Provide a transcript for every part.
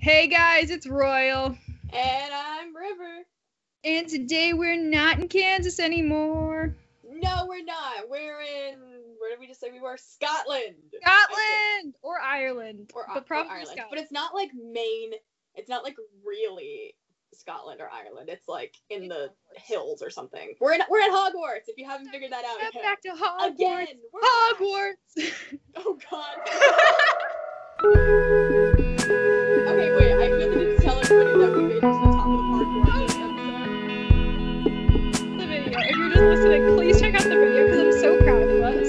Hey guys, it's Royal. And I'm River. And today we're not in Kansas anymore. No, we're not. We're in, where did we just say we were? Scotland. Scotland! Or Ireland. But probably Ireland. Scotland. But it's not like Maine. It's not like really Scotland or Ireland. It's like in the hills or something. We're at Hogwarts, if you haven't figured that out yet. Back to Hogwarts. Again. We're Hogwarts. Oh, God. Okay, wait. I really need to tell everybody that we made it to the top of the parkour this episode. The video. If you're just listening, please check out the video because I'm so proud of us.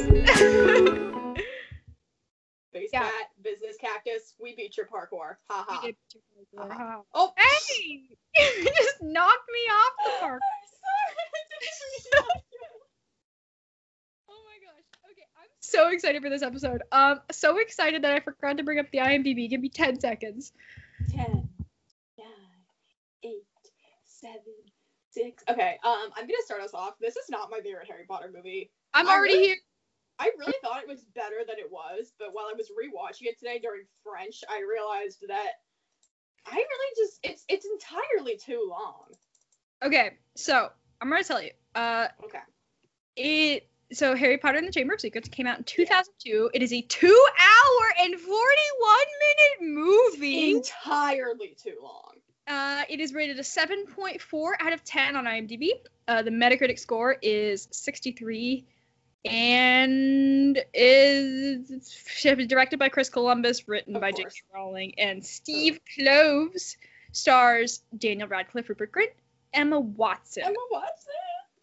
Face cat, business cactus, we beat your parkour. Ha ha. We did beat your parkour. Ha. Oh, hey! You just knocked me off the parkour. I'm sorry. Oh my gosh. Okay, I'm so excited for this episode. So excited that I forgot to bring up the IMDb. Give me 10 seconds. 10, 9, 8, 7, 6. Okay, I'm gonna start us off. This is not my favorite Harry Potter movie. I'm already here. I really thought it was better than it was, but while I was rewatching it today during French, I realized that I really just it's entirely too long. Okay, so I'm gonna tell you. Okay. So Harry Potter and the Chamber of Secrets came out in 2002. It is a 2-hour and 41-minute movie. Entirely too long. It is rated a 7.4 out of 10 on IMDb. The Metacritic score is 63. And is directed by Chris Columbus, written by J.K. Rowling, and Steve Kloves. Stars Daniel Radcliffe, Rupert Grint, Emma Watson. Emma Watson?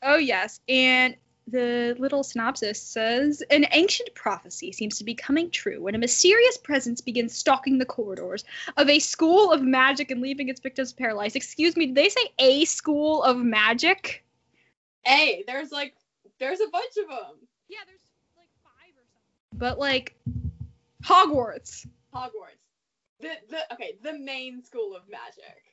Oh, yes. And the little synopsis says, an ancient prophecy seems to be coming true when a mysterious presence begins stalking the corridors of a school of magic and leaving its victims paralyzed. Excuse me, did they say a school of magic? There's a bunch of them. Yeah, there's like 5 or something. But like, Hogwarts. The main school of magic.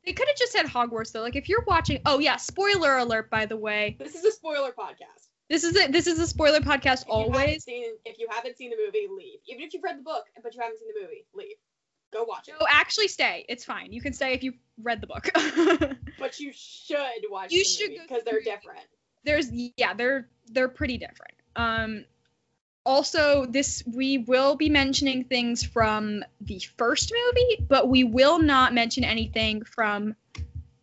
They could have just said Hogwarts though. Like if you're watching, oh yeah, spoiler alert by the way. This is a spoiler podcast. This is a spoiler podcast always. If you haven't seen the movie, leave. Even if you've read the book but you haven't seen the movie, leave. Go watch it. No, actually stay. It's fine. You can stay if you've read the book. But you should watch the movie because they're different. They're pretty different. Also, we will be mentioning things from the first movie, but we will not mention anything from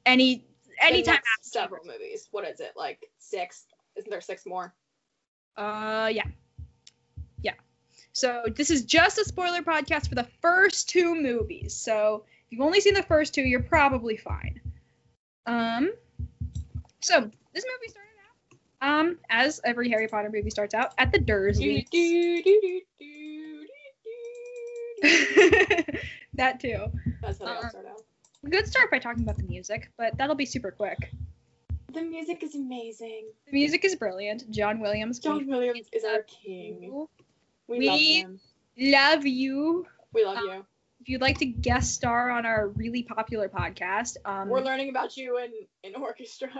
any time after. Several movies. What is it, like 6? Isn't there 6 more? Yeah. So this is just a spoiler podcast for the first 2 movies. So if you've only seen the first 2, you're probably fine. So this movie started out, as every Harry Potter movie starts out, at the Dursleys. That too. That's how they all start out. We could start by talking about the music, but that'll be super quick. The music is amazing. The music is brilliant. John Williams is our king. We love him. Love you. We love you. If you'd like to guest star on our really popular podcast, we're learning about you in orchestra.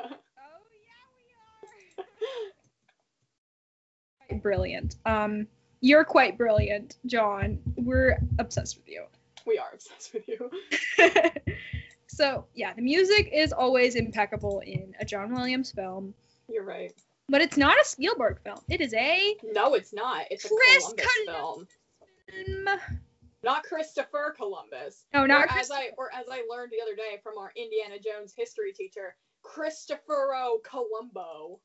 Brilliant. You're quite brilliant, John. We're obsessed with you. We are obsessed with you. So, yeah, the music is always impeccable in a John Williams film. You're right. But it's not a Spielberg film. It is a... No, it's not. It's a Columbus film. Not Christopher Columbus. No, not Or as I learned the other day from our Indiana Jones history teacher, Cristoforo Columbo.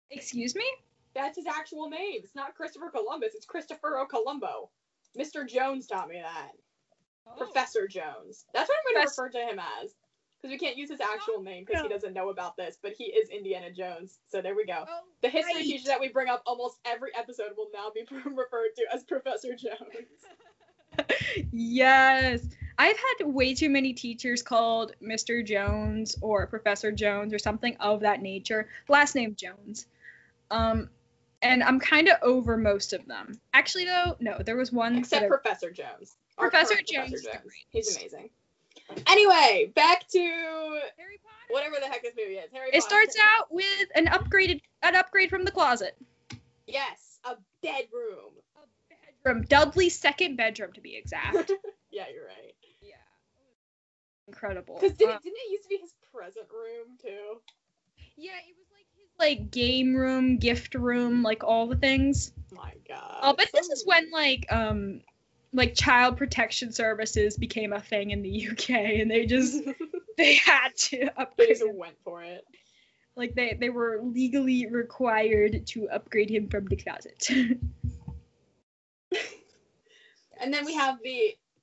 Excuse me? That's his actual name. It's not Christopher Columbus. It's Cristoforo Columbo. Mr. Jones taught me that. Oh. Professor Jones. That's what I'm going to refer to him as. Because we can't use his actual name because he doesn't know about this, but he is Indiana Jones. So there we go. Oh, the history teacher that we bring up almost every episode will now be referred to as Professor Jones. Yes. I've had way too many teachers called Mr. Jones or Professor Jones or something of that nature. Last name Jones. And I'm kind of over most of them. Actually, though, no, there was one. Except Professor Jones. Professor Jones. He's amazing. Anyway, back to Harry Potter. Whatever the heck this movie is. Harry Potter. It starts out with an upgrade from the closet. Yes, a bedroom. From Dudley's second bedroom, to be exact. Yeah, you're right. Yeah. incredible. Because didn't it used to be his present room too? Yeah, it was like his like game room, gift room, like all the things. My God. Oh, but this is when like child protection services became a thing in the UK, and they had to upgrade. They just went for it. Like they were legally required to upgrade him from the closet. And then we have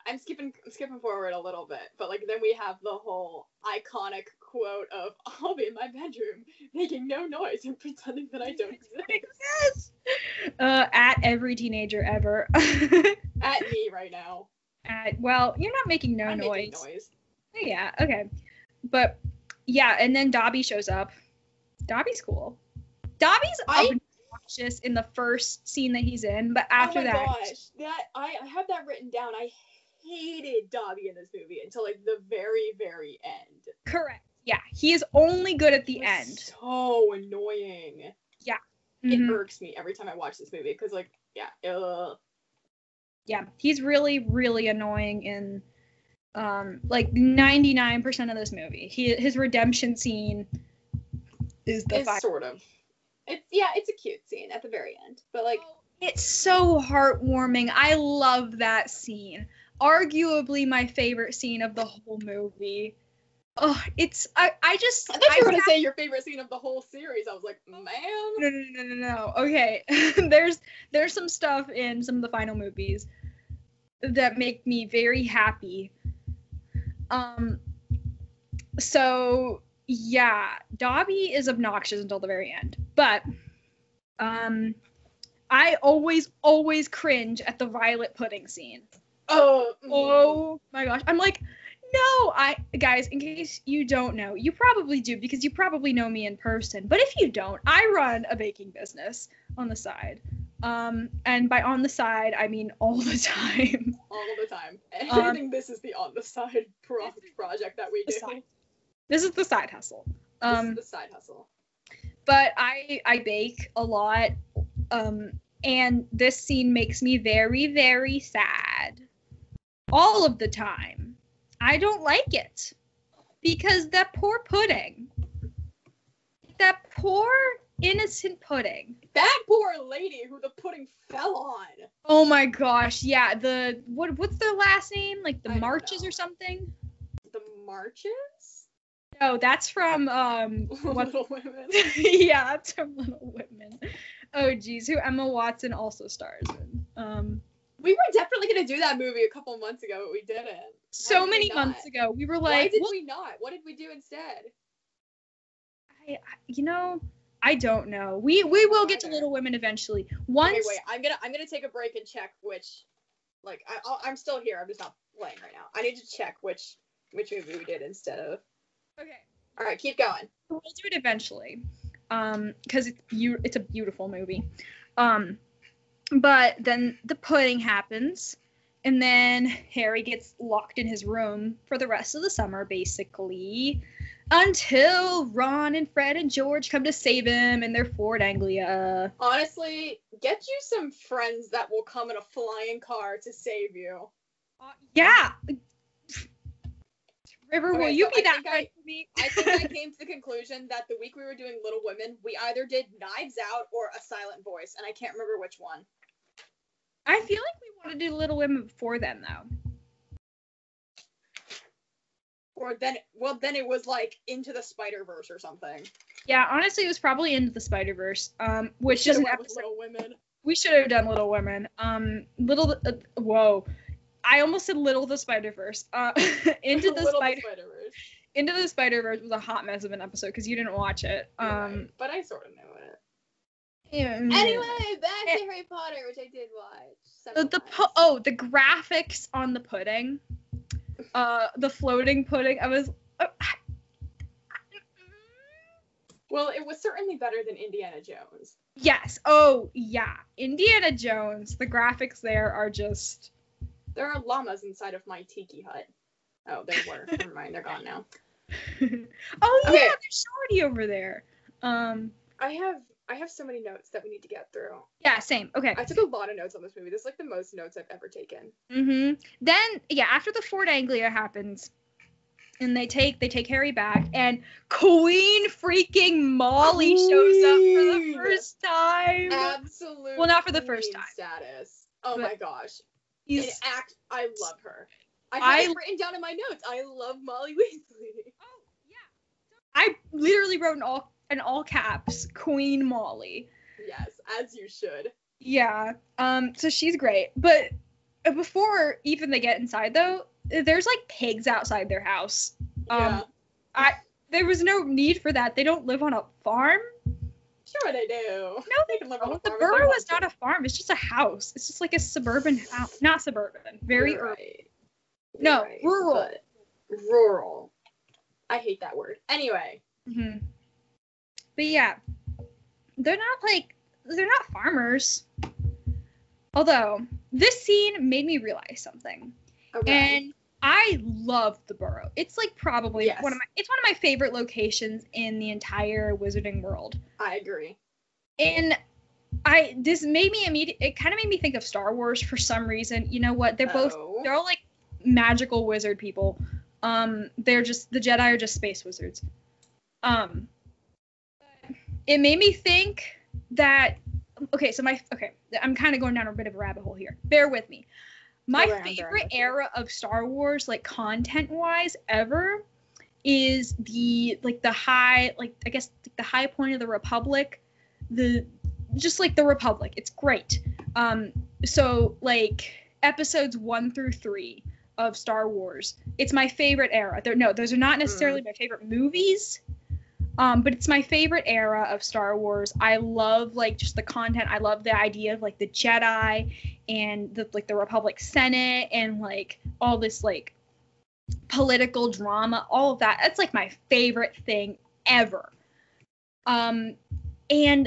I'm skipping forward a little bit, but like then we have the whole iconic quote of "I'll be in my bedroom making no noise and pretending that I don't exist." At every teenager ever. At me right now. Well, you're not making no I'm noise. making noise. Yeah, okay. But yeah, and then Dobby shows up. Dobby's cool. Dobby's obnoxious in the first scene that he's in, but after that. Oh my gosh, I have that written down. I hated Dobby in this movie until like the very, very end. Correct. Yeah, he is only good at the end. So annoying. Yeah. It irks me every time I watch this movie because like, yeah. Yeah, he's really, really annoying in like 99% of this movie. His redemption scene is sort of. It's a cute scene at the very end, but like it's so heartwarming. I love that scene. Arguably my favorite scene of the whole movie. Oh, I thought you were gonna say your favorite scene of the whole series. I was like, man. No. Okay, there's some stuff in some of the final movies that make me very happy. So yeah, Dobby is obnoxious until the very end, but I always cringe at the violet pudding scene. Oh my gosh, I'm like, no, guys, in case you don't know, you probably do because you probably know me in person, but if you don't, I run a baking business on the side. And by on the side, I mean all the time. All the time. And I think this is the on the side project that we do. This is the side hustle. This is the side hustle. But I bake a lot. And this scene makes me very, very sad. All of the time. I don't like it. Because that poor pudding. That poor innocent pudding. That poor lady who the pudding fell on. Oh my gosh, yeah. What's their last name? Like the Marches or something? The Marches? No, that's from Little Women. Yeah, that's from Little Women. Oh geez, who Emma Watson also stars in. We were definitely gonna do that movie a couple months ago, but we didn't. So many months ago, we were like, why did we not? What did we do instead? I don't know. We will get to Little Women eventually. Wait. I'm gonna take a break and check which. Like I'm still here. I'm just not playing right now. I need to check which movie we did instead of. Okay. All right, keep going. We'll do it eventually. Because it's a beautiful movie. But then the pudding happens, and then Harry gets locked in his room for the rest of the summer, basically, until Ron and Fred and George come to save him in their Ford Anglia. Honestly, get you some friends that will come in a flying car to save you. Yeah. River, will you be that friend for me? I think I came to the conclusion that the week we were doing Little Women, we either did Knives Out or A Silent Voice, and I can't remember which one. I feel like we want to do Little Women before then, though. Or then it was like Into the Spider-Verse or something. Yeah, honestly, it was probably Into the Spider-Verse, which is an episode. Little Women. We should have done Little Women. Whoa. I almost said Little the Spider-Verse. Into the Spider-Verse. Into the Spider-Verse was a hot mess of an episode because you didn't watch it. Right, but I sort of knew it. Yeah. Anyway, back to Harry Potter, which I did watch. The graphics on the pudding. The floating pudding. I was. Well, it was certainly better than Indiana Jones. Yes. Oh yeah, Indiana Jones. The graphics there are just. There are llamas inside of my tiki hut. Oh, there were. Never mind, they're gone now. Oh yeah, there's Shorty over there. I have so many notes that we need to get through. Yeah, same. Okay. I took a lot of notes on this movie. This is like the most notes I've ever taken. Mm-hmm. Then, yeah, after the Ford Anglia happens, And they take Harry back, and Queen freaking Molly shows up for the first time. Absolutely. Well, not for the first time. Status. Oh my gosh. I love her. I have it written down in my notes. I love Molly Weasley. Oh yeah. I literally wrote in all caps, Queen Molly. Yes, as you should. Yeah. So she's great, but before even they get inside though, there's like pigs outside their house. Yeah. There was no need for that. They don't live on a farm. Sure they do. No, they can live on a farm. The Burrow is not a farm. It's just a house. It's just like a suburban house. Not suburban. Very You're urban. right. No, right. rural. Rural. I hate that word. Anyway. Mm-hmm. But yeah, they're not farmers. Although this scene made me realize something. Okay. And I love the Burrow. It's like probably one of my favorite locations in the entire wizarding world. I agree. And it kind of made me think of Star Wars for some reason. You know what? They're all like magical wizard people. The Jedi are just space wizards. It made me think that I'm kind of going down a bit of a rabbit hole here. Bear with me. My favorite era of Star Wars, like content-wise ever, is the high point of the Republic. The Republic. It's great. So like episodes 1 through 3 of Star Wars. It's my favorite era. Those are not necessarily my favorite movies. But it's my favorite era of Star Wars. I love like just the content. I love the idea of like the Jedi and the Republic Senate and like all this like political drama, all of that. That's like my favorite thing ever. And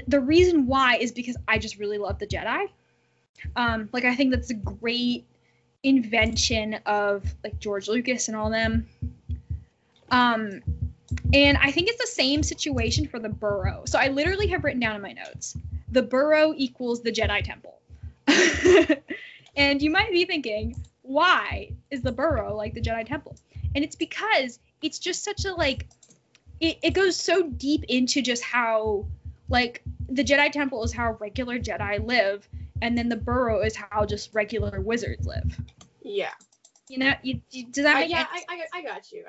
the reason why is because I just really love the Jedi. Like I think that's a great invention of like George Lucas and all them. And I think it's the same situation for the Burrow. So I literally have written down in my notes, the Burrow equals the Jedi Temple. And you might be thinking, why is the Burrow like the Jedi Temple? And it's because it's just such a like, it goes so deep into just how like the Jedi Temple is how regular Jedi live. And then the Burrow is how just regular wizards live. Yeah. You know, does that make sense? I got you.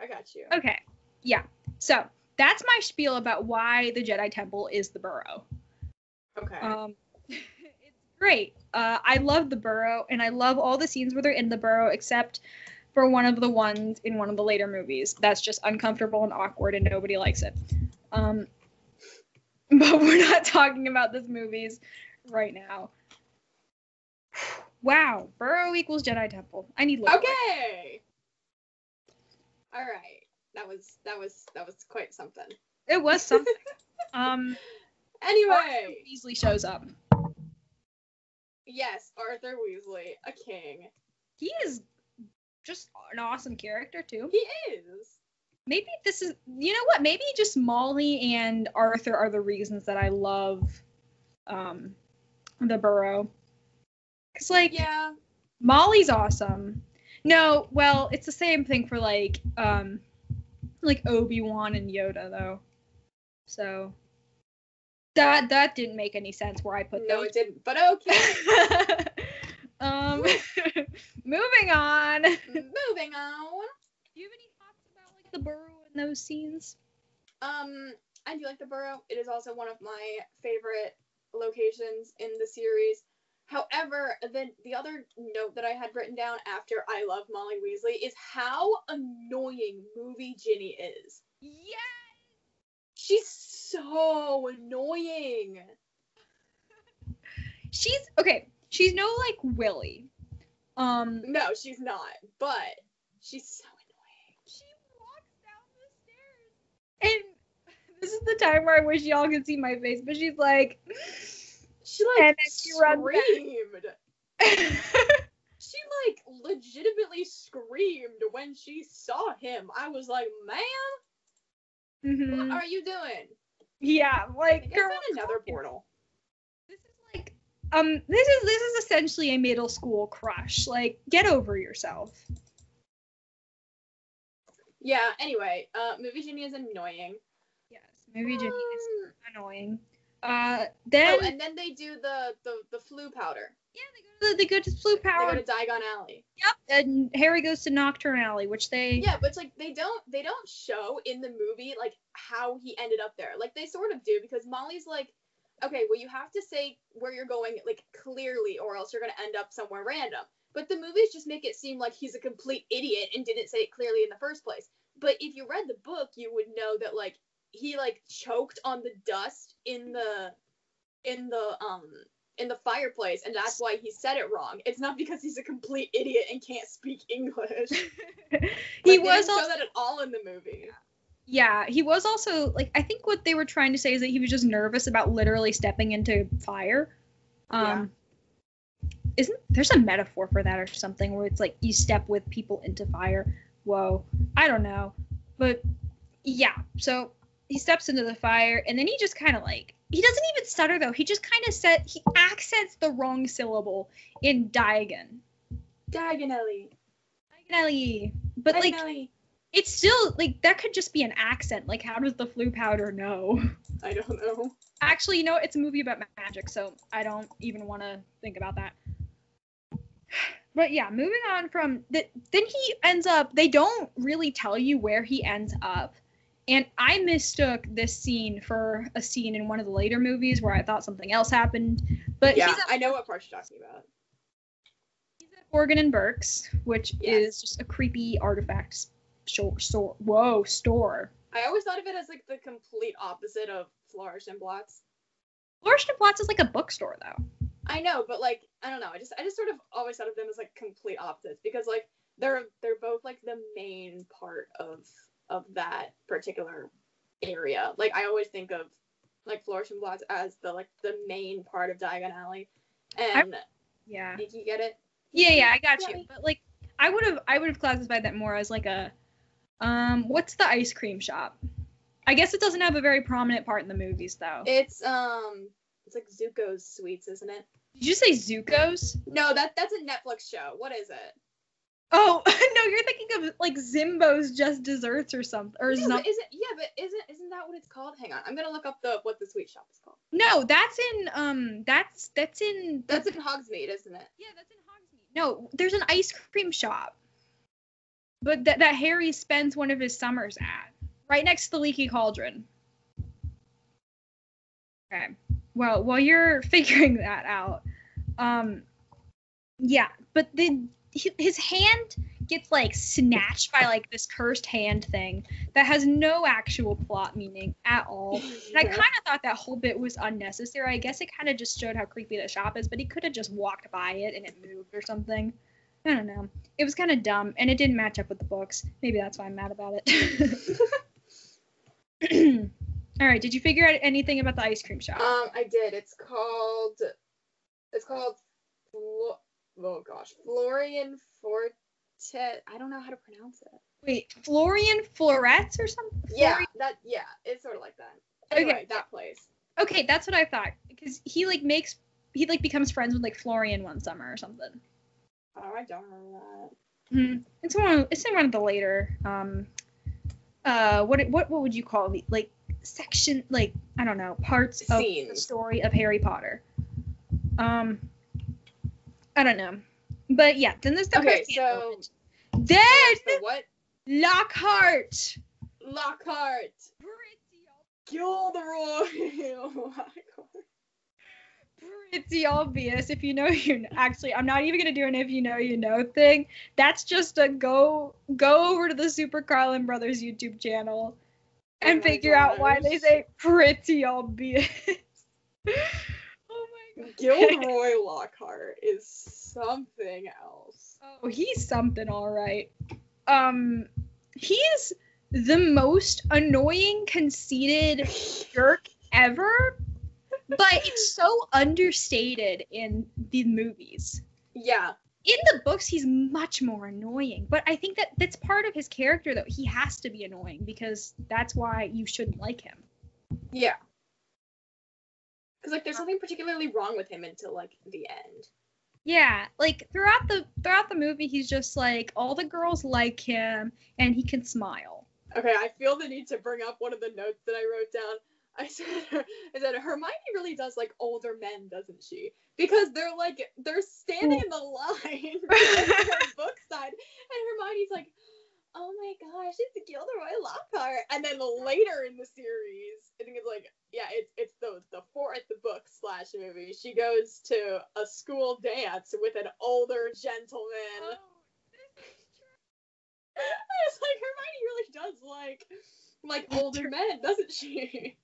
Okay. Yeah. So that's my spiel about why the Jedi Temple is the Burrow. Okay. It's great. I love the Burrow, and I love all the scenes where they're in the Burrow, except for one of the ones in one of the later movies. That's just uncomfortable and awkward, and nobody likes it. But we're not talking about those movies right now. Wow, Burrow equals Jedi Temple. I need look. Okay. All right. That was quite something. It was something. Anyway, Arthur Weasley shows up. Yes, Arthur Weasley, a king. He is just an awesome character too. He is. Maybe this is, you know what? Maybe just Molly and Arthur are the reasons that I love the Burrow. Cause like, yeah, Molly's awesome. No, well, it's the same thing for like Obi-Wan and Yoda though. So that didn't make any sense where I put no, those. it didn't. But okay. Moving on. Moving on. Do you have any thoughts about like the Burrow in those scenes? I do like the Burrow. It is also one of my favorite locations in the series. However, then the other note that I had written down after I love Molly Weasley is how annoying Movie Ginny is. Yes! She's so annoying. She's no like Willy. No, she's not, but she's so annoying. She walks down the stairs. And this is the time where I wish y'all could see my face, but she's like... She screamed. She legitimately screamed when she saw him. I was like, ma'am, what are you doing? Yeah, like girl, it's another portal. This is like this is essentially a middle school crush. Like, get over yourself. Yeah, anyway, Movie Genie is annoying. Yes, Movie Genie is annoying. And then they do the flu powder. Yeah, they go to flu powder. They go to Diagon Alley. Yep, and Harry goes to Nocturne Alley, which they... Yeah, but like they don't show in the movie like how he ended up there. Like they sort of do, because Molly's like, okay, well you have to say where you're going like clearly, or else you're gonna end up somewhere random. But the movies just make it seem like he's a complete idiot and didn't say it clearly in the first place. But if you read the book, you would know that like he like choked on the dust in the fireplace, and that's why he said it wrong. It's not because he's a complete idiot and can't speak English. He was also show that at all in the movie. Yeah, he was also like, I think what they were trying to say is that he was just nervous about literally stepping into fire. There's a metaphor for that or something where it's like you step with people into fire. Whoa, I don't know, but yeah. So he steps into the fire, and then he just kind of like, he doesn't even stutter though. He just kind of he accents the wrong syllable in Diagon. Diagonally. But like, it's still like that could just be an accent. Like, how does the flu powder know? I don't know. Actually, you know, it's a movie about magic, so I don't even want to think about that. But yeah, moving on from that, then he ends up. They don't really tell you where he ends up. And I mistook this scene for a scene in one of the later movies where I thought something else happened. But yeah, I know what part you're talking about. He's at Morgan and Burke's, which is just a creepy artifact store. I always thought of it as like the complete opposite of Flourish and Blotts. Flourish and Blotts is like a bookstore, though. I know, but like, I don't know. I just sort of always thought of them as like complete opposites, because like they're both like the main part of that particular area. Like I always think of like Flourish and Blotts as the main part of Diagon Alley. And yeah. Did you get it? Yeah, I got you. But like I would have classified that more as like a what's the ice cream shop? I guess it doesn't have a very prominent part in the movies though. It's like Zuko's Sweets, isn't it? Did you say Zuko's? No, that's a Netflix show. What is it? Oh, no, you're thinking of like Zimbo's Just Desserts or something. Or no, but isn't that what it's called? Hang on, I'm gonna look up what the sweet shop is called. No, that's in that's in Hogsmeade, isn't it? Yeah, that's in Hogsmeade. No, there's an ice cream shop. But that Harry spends one of his summers at. Right next to the Leaky Cauldron. Okay. Well, while you're figuring that out, yeah, but then his hand gets like snatched by like this cursed hand thing that has no actual plot meaning at all. And I kind of thought that whole bit was unnecessary. I guess it kind of just showed how creepy the shop is, but he could have just walked by it and it moved or something. I don't know. It was kind of dumb, and it didn't match up with the books. Maybe that's why I'm mad about it. All right, did you figure out anything about the ice cream shop? I did. It's called Florian Fortet. I don't know how to pronounce it. Wait, Florian Florets or something? Yeah, it's sort of like that. Anyway, okay. That place. Okay, that's what I thought, because he becomes friends with like Florian one summer or something. Oh, I don't remember that. It's in one of the later what would you call the like section, like I don't know, parts of the story of Harry Potter. I don't know, but yeah, then there's the then what? Lockhart. Gilderoy. Pretty obvious. If you know, you know. Actually, I'm not even gonna do an if you know, you know thing. That's just a go over to the Super Carlin Brothers YouTube channel and figure out why they say pretty obvious. Oh my god. Gilderoy Lockhart is something else. Oh, he's something, all right. He's the most annoying, conceited jerk ever. But it's so understated in the movies. Yeah. In the books, he's much more annoying. But I think that's part of his character, though. He has to be annoying because that's why you shouldn't like him. Yeah. Because, like, there's something particularly wrong with him until, like, the end. Yeah. Like, throughout the movie, he's just, like, all the girls like him and he can smile. Okay, I feel the need to bring up one of the notes that I wrote down. I said Hermione really does like older men, doesn't she? Because they're standing in the line to her book side, and Hermione's like, oh my gosh, it's Gilderoy Lockhart. And then later in the series, I think it's like, yeah, it's the fourth book / movie. She goes to a school dance with an older gentleman. Oh, it's like Hermione really does like older men, doesn't she?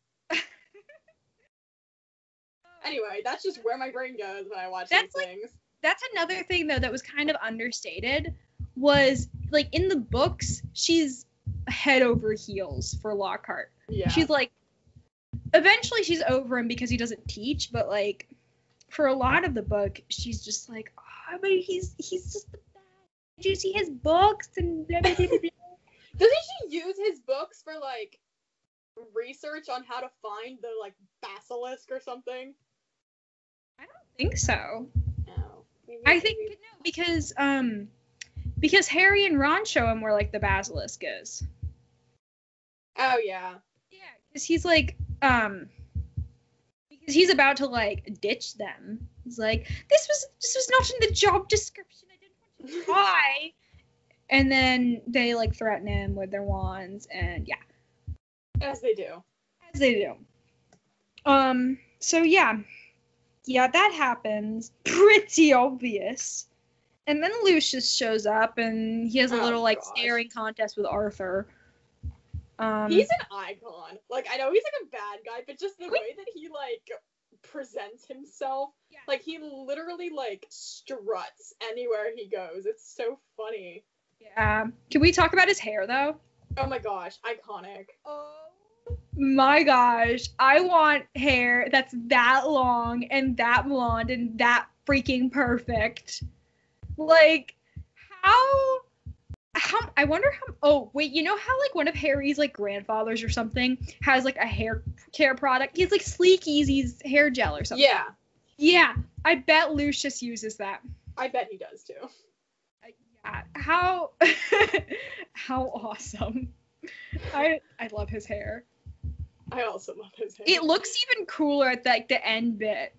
Anyway, that's just where my brain goes when I watch these things. That's another thing, though, that was kind of understated, was, like, in the books, she's head over heels for Lockhart. Yeah. She's, like, eventually she's over him because he doesn't teach, but, like, for a lot of the book, she's just like, oh, but he's just the best. Did you see his books? And blah, blah, blah, blah. Doesn't she use his books for, like, research on how to find the, like, basilisk or something? I don't think so. No. I think no, because Harry and Ron show him where like the basilisk is. Oh yeah. Yeah, because he's like because he's about to like ditch them. He's like, this was not in the job description. I didn't want you to try. And then they like threaten him with their wands, and yeah. As they do. As they do. So yeah. Yeah, that happens. Pretty obvious. And then Lucius shows up, and he has a little, like, staring contest with Arthur. He's an icon. Like, I know he's, like, a bad guy, but just the way that he, like, presents himself. Yeah. Like, he literally, like, struts anywhere he goes. It's so funny. Yeah. Can we talk about his hair, though? Oh, my gosh. Iconic. Oh. My gosh, I want hair that's that long and that blonde and that freaking perfect. Like, how I wonder how, oh, wait, you know how, like, one of Harry's, like, grandfathers or something has, like, a hair care product? He's, like, Sleek Easy's hair gel or something. Yeah. Yeah, I bet Lucius uses that. I bet he does, too. Yeah, how awesome. I love his hair. I also love his hair. It looks even cooler at like the end bit.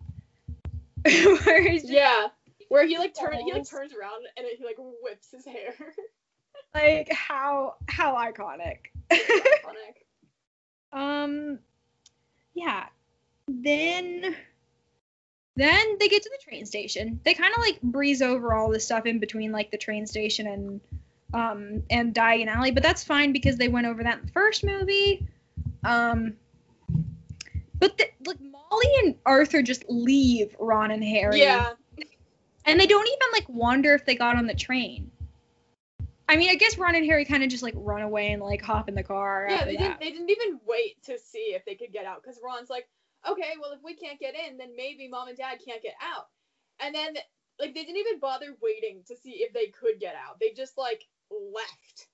Where he's just, where he like turns around and he like whips his hair. Like how iconic. Iconic. Yeah. Then they get to the train station. They kind of like breeze over all this stuff in between like the train station and Diagon Alley, but that's fine because they went over that in the first movie. But like Molly and Arthur just leave Ron and Harry. Yeah. And they don't even like wonder if they got on the train. I mean, I guess Ron and Harry kind of just like run away and like hop in the car. Yeah, they didn't even wait to see if they could get out because Ron's like, okay, well if we can't get in, then maybe Mom and Dad can't get out. And then like they didn't even bother waiting to see if they could get out. They just like left.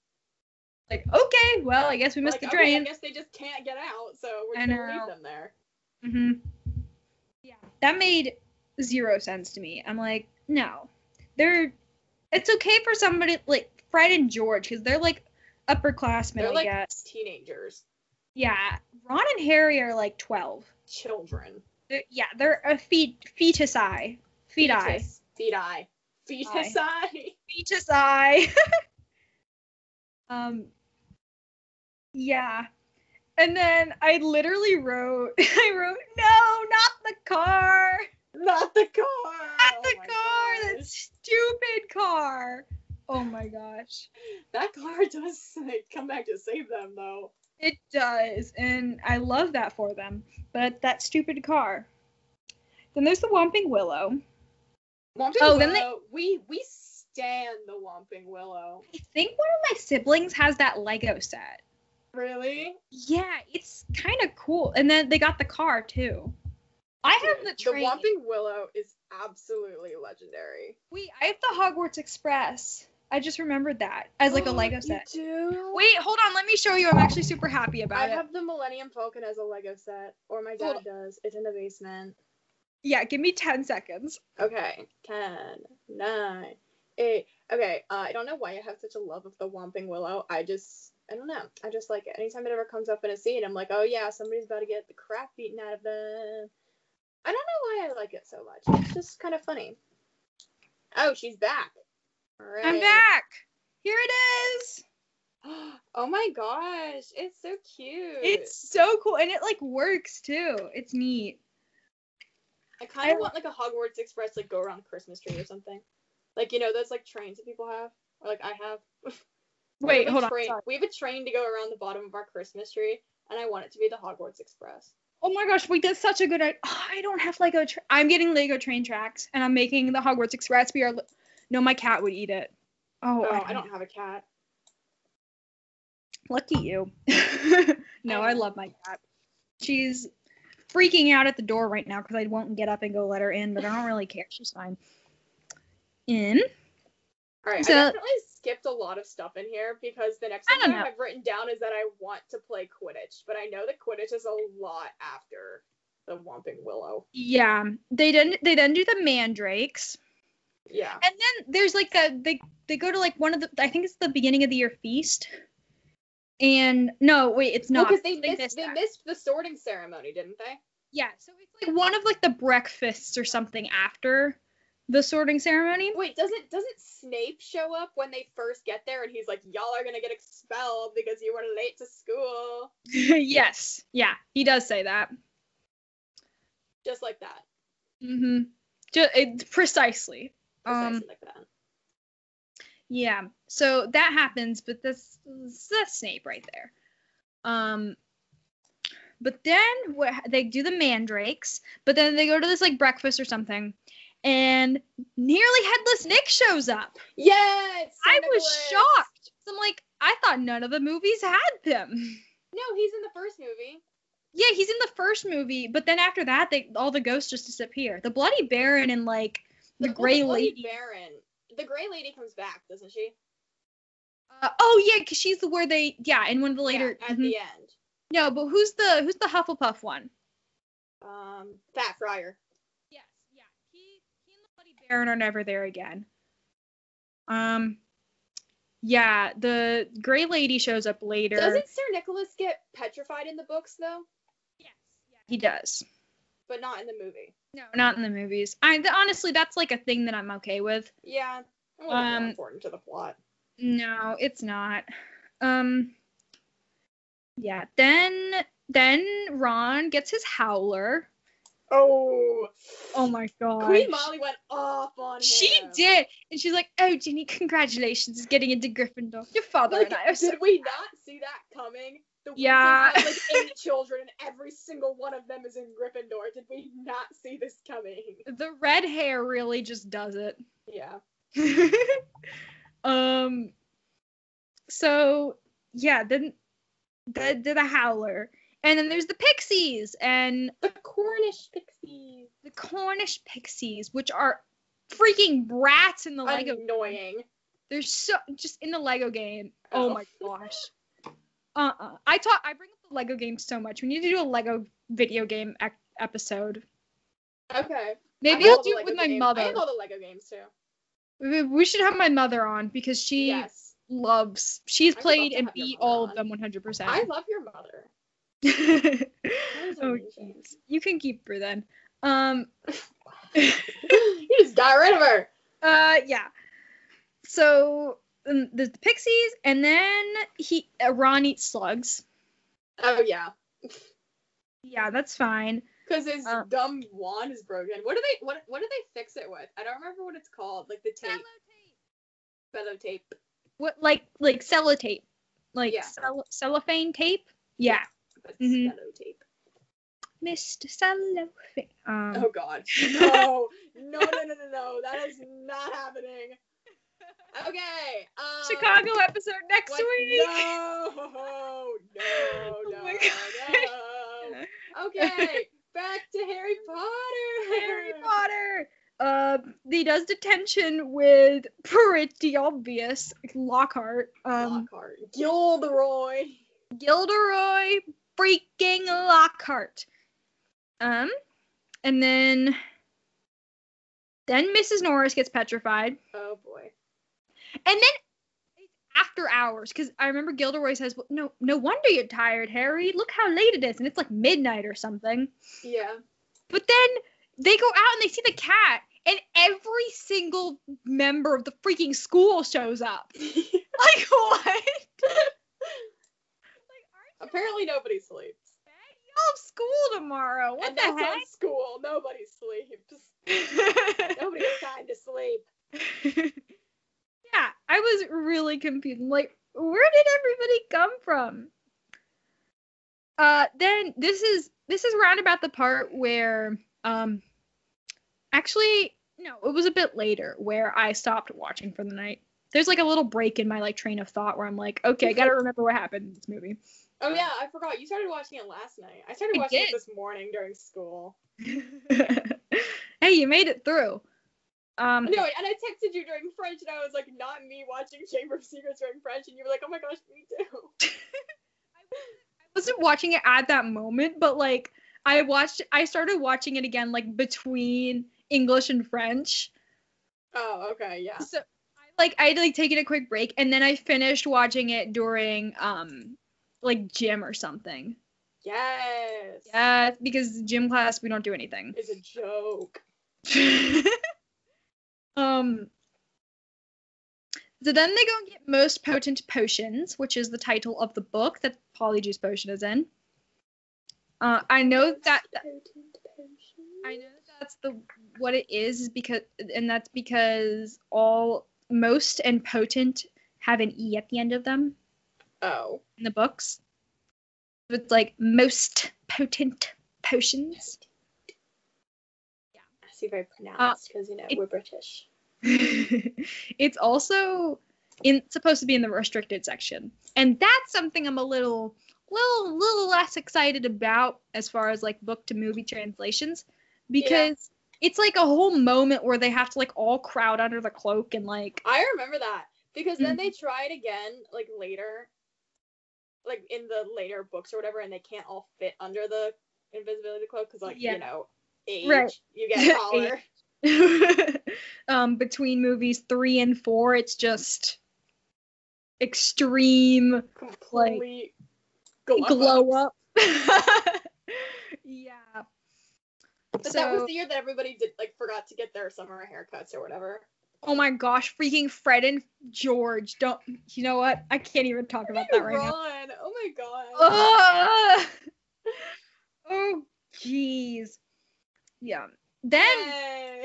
Like, okay, well, I guess we missed the train. Okay, I guess they just can't get out, so we're just gonna leave them there. Mm-hmm. Yeah, that made 0 sense to me. I'm like, no. It's okay for somebody, like, Fred and George, because they're, like, upperclassmen, I guess. Teenagers. Yeah, Ron and Harry are, like, 12. Children. They're a fetusi. Feti. Feti. Fetusi. Fetusi. Yeah. And then I literally wrote, no, not the car. Not the car. Not the car. That stupid car. Oh my gosh. That car does like, come back to save them, though. It does. And I love that for them. But that stupid car. Then there's the Whomping Willow. We stand the Whomping Willow. I think one of my siblings has that Lego set. Really? Yeah, it's kind of cool. And then they got the car, too. I have the train. The Whomping Willow is absolutely legendary. Wait, I have the Hogwarts Express. I just remembered that as like a Lego set. You do? Wait, hold on. Let me show you. I'm actually super happy about it. I have the Millennium Falcon as a Lego set. Or my dad does. It's in the basement. Yeah, give me 10 seconds. Okay. 10, 9, 8. Okay, I don't know why I have such a love of the Whomping Willow. I just I don't know. I just like it. Anytime it ever comes up in a scene, I'm like, oh yeah, somebody's about to get the crap beaten out of them. I don't know why I like it so much. It's just kind of funny. Oh, she's back. All right. I'm back. Here it is. Oh my gosh, it's so cute. It's so cool, and it like works too. It's neat. I kind of want like a Hogwarts Express like go around the Christmas tree or something. Like, you know, those like trains that people have, or like I have. Wait, hold on. Sorry. We have a train to go around the bottom of our Christmas tree, and I want it to be the Hogwarts Express. Oh my gosh, wait, that's such a good idea. Oh, I don't have Lego. I'm getting Lego train tracks, and I'm making the Hogwarts Express. No, my cat would eat it. Oh, I don't have a cat. Lucky you. No, I love my cat. She's freaking out at the door right now because I won't get up and go let her in, but I don't really care. She's fine. In. All right, so, I definitely skipped a lot of stuff in here because the next thing I have written down is that I want to play Quidditch, but I know that Quidditch is a lot after the Whomping Willow. Yeah, they then do the Mandrakes. Yeah. And then there's like they go to like one of the, I think it's the beginning of the year feast. And no, wait, it's not. Because they missed the sorting ceremony, didn't they? Yeah, so it's like one of like the breakfasts or something after the sorting ceremony. Wait, doesn't Snape show up when they first get there and he's like, y'all are gonna get expelled because you were late to school? Yes. Yeah, he does say that. Just like that. Mm-hmm. Precisely. Precisely like that. Yeah, so that happens, but that's Snape right there. But then they do the Mandrakes, but then they go to this like breakfast or something, and nearly Headless Nick shows up. Yes! I was shocked. So I'm like, I thought none of the movies had them. No, he's in the first movie. Yeah, he's in the first movie, but then after that, all the ghosts just disappear. The Bloody Baron and like the Grey Lady. The Grey Lady comes back, doesn't she? Oh yeah, because she's in one of the later at the end. No, but who's the Hufflepuff one? Fat Friar. Yes, yeah. He and the Bloody Baron are never there again. Yeah, the Grey Lady shows up later. Doesn't Sir Nicholas get petrified in the books though? Yes, yeah, he does. But not in the movie. No, not in the movies. Honestly, that's like a thing that I'm okay with. Yeah, it wasn't more important to the plot. No, it's not. Yeah. Then Ron gets his howler. Oh my god. Queen Molly went off on him. She did, and she's like, "Oh, Ginny, congratulations, getting into Gryffindor. Your father and I are so." Did we not see that coming? The yeah. Weasleys have like 8 children, and every single one of them is in Gryffindor. Did we not see this coming? The red hair really just does it. Yeah. So yeah, then the howler, and then there's the pixies and the Cornish pixies. The Cornish pixies, which are freaking brats in the Lego. Annoying. They're so just in the Lego game. Oh my gosh. I bring up the Lego game so much. We need to do a Lego video game episode. Okay. Maybe I'll do it with my mother. I have all the Lego games too. We should have my mother on because she she's played and beat all of them 100%. I love your mother. Oh, geez. You can keep her then. You just got rid of her. Yeah. So there's the pixies, and then Ron eats slugs. Oh yeah. Yeah, that's fine. Because his dumb wand is broken. What do they fix it with? I don't remember what it's called. Like the tape. Sellotape. What like sellotape? Like cellophane tape? Yeah. Sellotape. Mr. Cellophane. Oh God. No. No. That is not happening. Okay. Chicago episode next week. No. Okay. Back to Harry Potter. He does detention with pretty obvious Lockhart. Gilderoy, freaking Lockhart. And then Mrs. Norris gets petrified. Oh boy. And then it's after hours, because I remember Gilderoy says, well, no wonder you're tired, Harry. Look how late it is, and it's like midnight or something. Yeah. But then they go out and they see the cat, and every single member of the freaking school shows up. Like, what? Apparently nobody sleeps. You have school tomorrow. What and the that's heck? on school. Nobody sleeps. Nobody has time to sleep. Yeah, I was really confused. Like, where did everybody come from? Then this is round about the part where actually no, it was a bit later where I stopped watching for the night. There's like a little break in my like train of thought where I'm like, okay, I gotta remember what happened in this movie. Oh yeah, I forgot. You started watching it last night. I started watching it this morning during school. Hey, you made it through. No, and I texted you during French, and I was like, not me watching Chamber of Secrets during French, and you were like, oh my gosh, me too. I wasn't watching it at that moment, but like I started watching it again like between English and French. Oh, okay, yeah. So I had like taken a quick break, and then I finished watching it during like gym or something. Yes. Yeah, because gym class we don't do anything. It's a joke. So then they go and get most potent potions, which is the title of the book that Polyjuice Potion is in. I know that's what it is because most and potent have an E at the end of them. Oh. In the books. It's like most potent potions. Yeah. I see very pronounced because we're British. It's also supposed to be in the restricted section, and that's something I'm a little less excited about as far as like book to movie translations, because it's like a whole moment where they have to like all crowd under the cloak and like. I remember that because then they tried again like later, like in the later books or whatever, and they can't all fit under the invisibility cloak because age, right. You get taller. Between movies 3 and 4, it's just extreme, complete like glow up. Yeah. But that was the year that everybody forgot to get their summer haircuts or whatever. Oh my gosh, freaking Fred and George! Don't you know what? I can't even talk about that right now. Oh my god. Oh jeez. Yeah. Then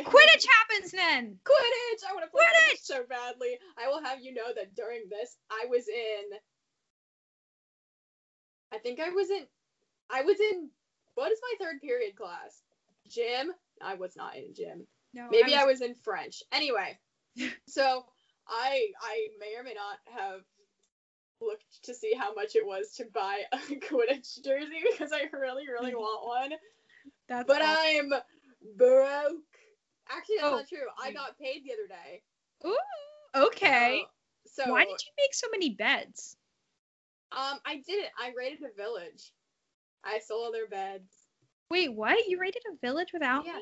Quidditch happens then. Quidditch! I want to play Quidditch so badly. I will have you know that during this, I was in what is my third period class? Gym? I was not in gym. No. Maybe I was in French. Anyway, so I may or may not have looked to see how much it was to buy a Quidditch jersey because I really, really want one. But I'm broke. Actually, that's not true. I got paid the other day. Ooh, okay. So why did you make so many beds? I didn't. I raided a village. I stole their beds. Wait, what? You raided a village without me?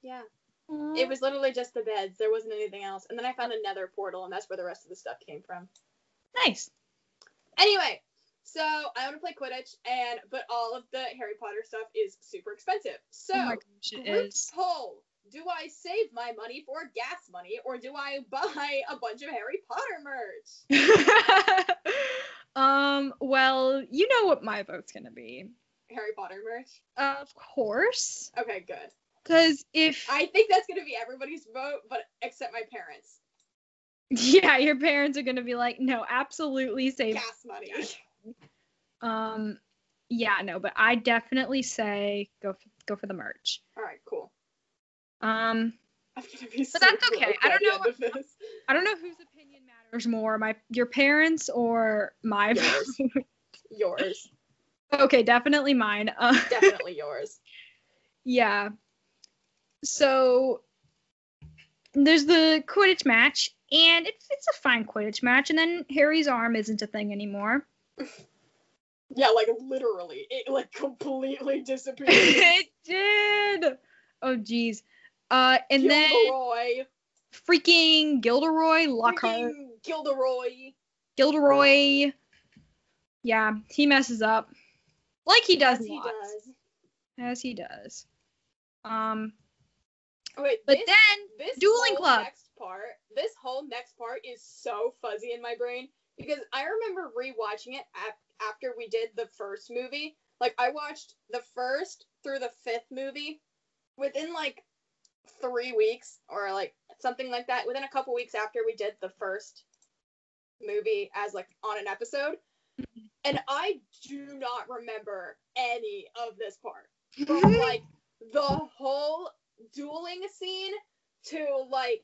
Yeah. Aww. It was literally just the beds. There wasn't anything else. And then I found a nether portal, and that's where the rest of the stuff came from. Nice. Anyway, so I want to play Quidditch, but all of the Harry Potter stuff is super expensive. So, group poll. Do I save my money for gas money, or do I buy a bunch of Harry Potter merch? Well, you know what my vote's gonna be. Harry Potter merch? Of course. Okay, good. Because if... I think that's gonna be everybody's vote, but except my parents. Yeah, your parents are gonna be like, no, absolutely save gas money. Yeah, no, but I definitely say go for the merch. All right, cool. I'm gonna be but that's okay. I don't know whose opinion matters more, your parents or my yours. Okay, definitely mine. Definitely yours. Yeah. So there's the Quidditch match, and it's a fine Quidditch match, and then Harry's arm isn't a thing anymore. Yeah, literally, it completely disappeared. It did. Oh geez. And Gilderoy. then freaking Gilderoy Lockhart. Gilderoy. Gilderoy, yeah, he messes up. Like he does As he lots. does. As he does. Wait, but then, this Dueling Club. This whole next part is so fuzzy in my brain because I remember rewatching it after we did the first movie. Like, I watched the first through the 5th movie within, like, 3 weeks or, like, something like that. Within a couple weeks after we did the first movie as, like, on an episode. And I do not remember any of this part. From, like, the whole dueling scene to, like,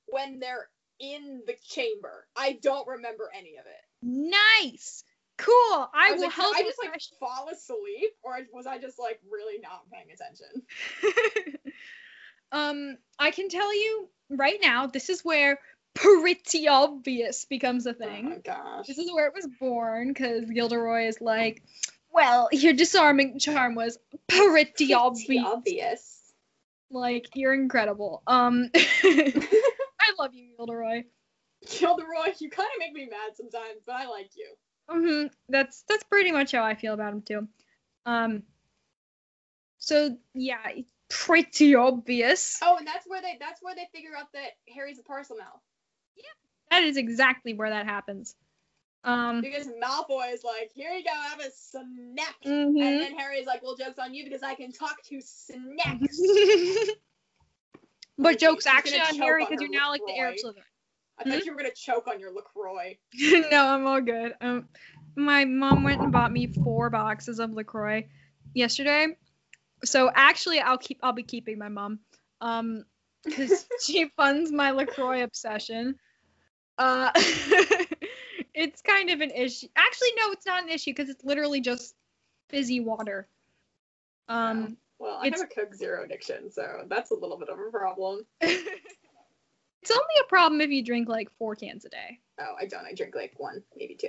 when they're in the chamber. I don't remember any of it. Nice! Cool! I will help I just, like, fall asleep? Or was I just, like, really not paying attention? I can tell you right now, this is where pretty obvious becomes a thing. Oh my gosh. This is where it was born, because Gilderoy is like, well, your disarming charm was pretty obvious. Like, you're incredible. I love you, Gilderoy. Gilderoy, you kind of make me mad sometimes, but I like you. That's pretty much how I feel about him too. So yeah, pretty obvious. Oh, and that's where they figure out that Harry's a parcel mouth. Yeah, that is exactly where that happens. Because Malfoy is like, here you go, have a snack. And then Harry's like, well, joke's on you because I can talk to snacks. But joke's actually on Harry because you're now like the heir of Slytherin. I thought you were going to choke on your LaCroix. No, I'm all good. My mom went and bought me 4 boxes of LaCroix yesterday. So actually, I'll be keeping my mom. Because she funds my LaCroix obsession. It's kind of an issue. Actually, no, it's not an issue because it's literally just fizzy water. Well, I have a Coke Zero addiction, so that's a little bit of a problem. It's only a problem if you drink like 4 cans a day. Oh, I don't. I drink like 1, maybe 2.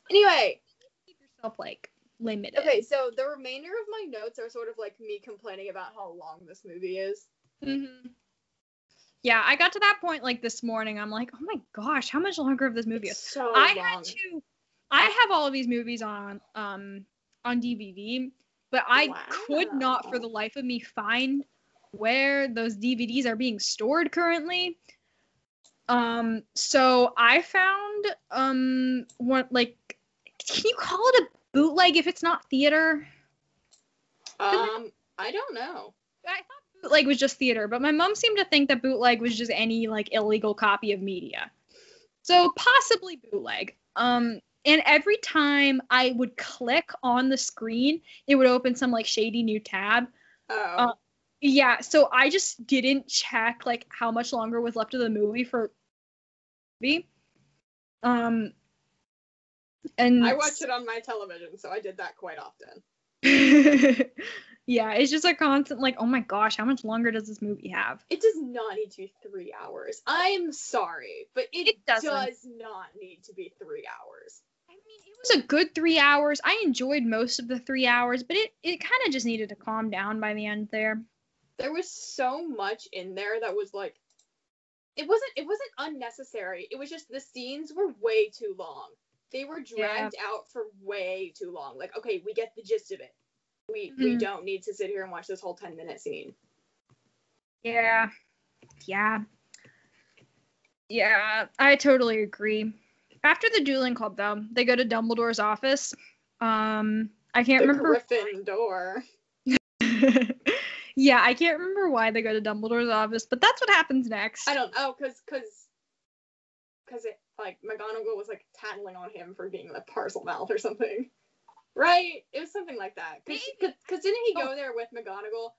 Anyway. Keep yourself like limited. Okay, so the remainder of my notes are sort of like me complaining about how long this movie is. Yeah, I got to that point like this morning. I'm like, oh my gosh, how much longer of this movie is? So long. I have all of these movies on DVD, but I could not for the life of me find where those DVDs are being stored currently. So I found one, like, can you call it a bootleg if it's not theater? I don't know. I thought bootleg was just theater, but my mom seemed to think that bootleg was just any like illegal copy of media. So possibly bootleg. And every time I would click on the screen, it would open some like shady new tab. Oh. Yeah, so I just didn't check like how much longer was left of the movie for and I watch it on my television, so I did that quite often. Yeah, it's just a constant like, oh my gosh, how much longer does this movie have? It does not need to be 3 hours. I'm sorry, but it does not need to be 3 hours. I mean, it was a good 3 hours. I enjoyed most of the 3 hours, but it kind of just needed to calm down by the end there. There was so much in there that was like, it wasn't unnecessary. It was just the scenes were way too long. They were dragged out for way too long. Like, okay, we get the gist of it. We don't need to sit here and watch this whole 10-minute scene. Yeah, I totally agree. After the dueling club, though, they go to Dumbledore's office. I can't remember. Gryffindor. Yeah, I can't remember why they go to Dumbledore's office, but that's what happens next. I don't know, because it, like, McGonagall was, like, tattling on him for being the parcel mouth or something. Right? It was something like that. Because didn't he go there with McGonagall?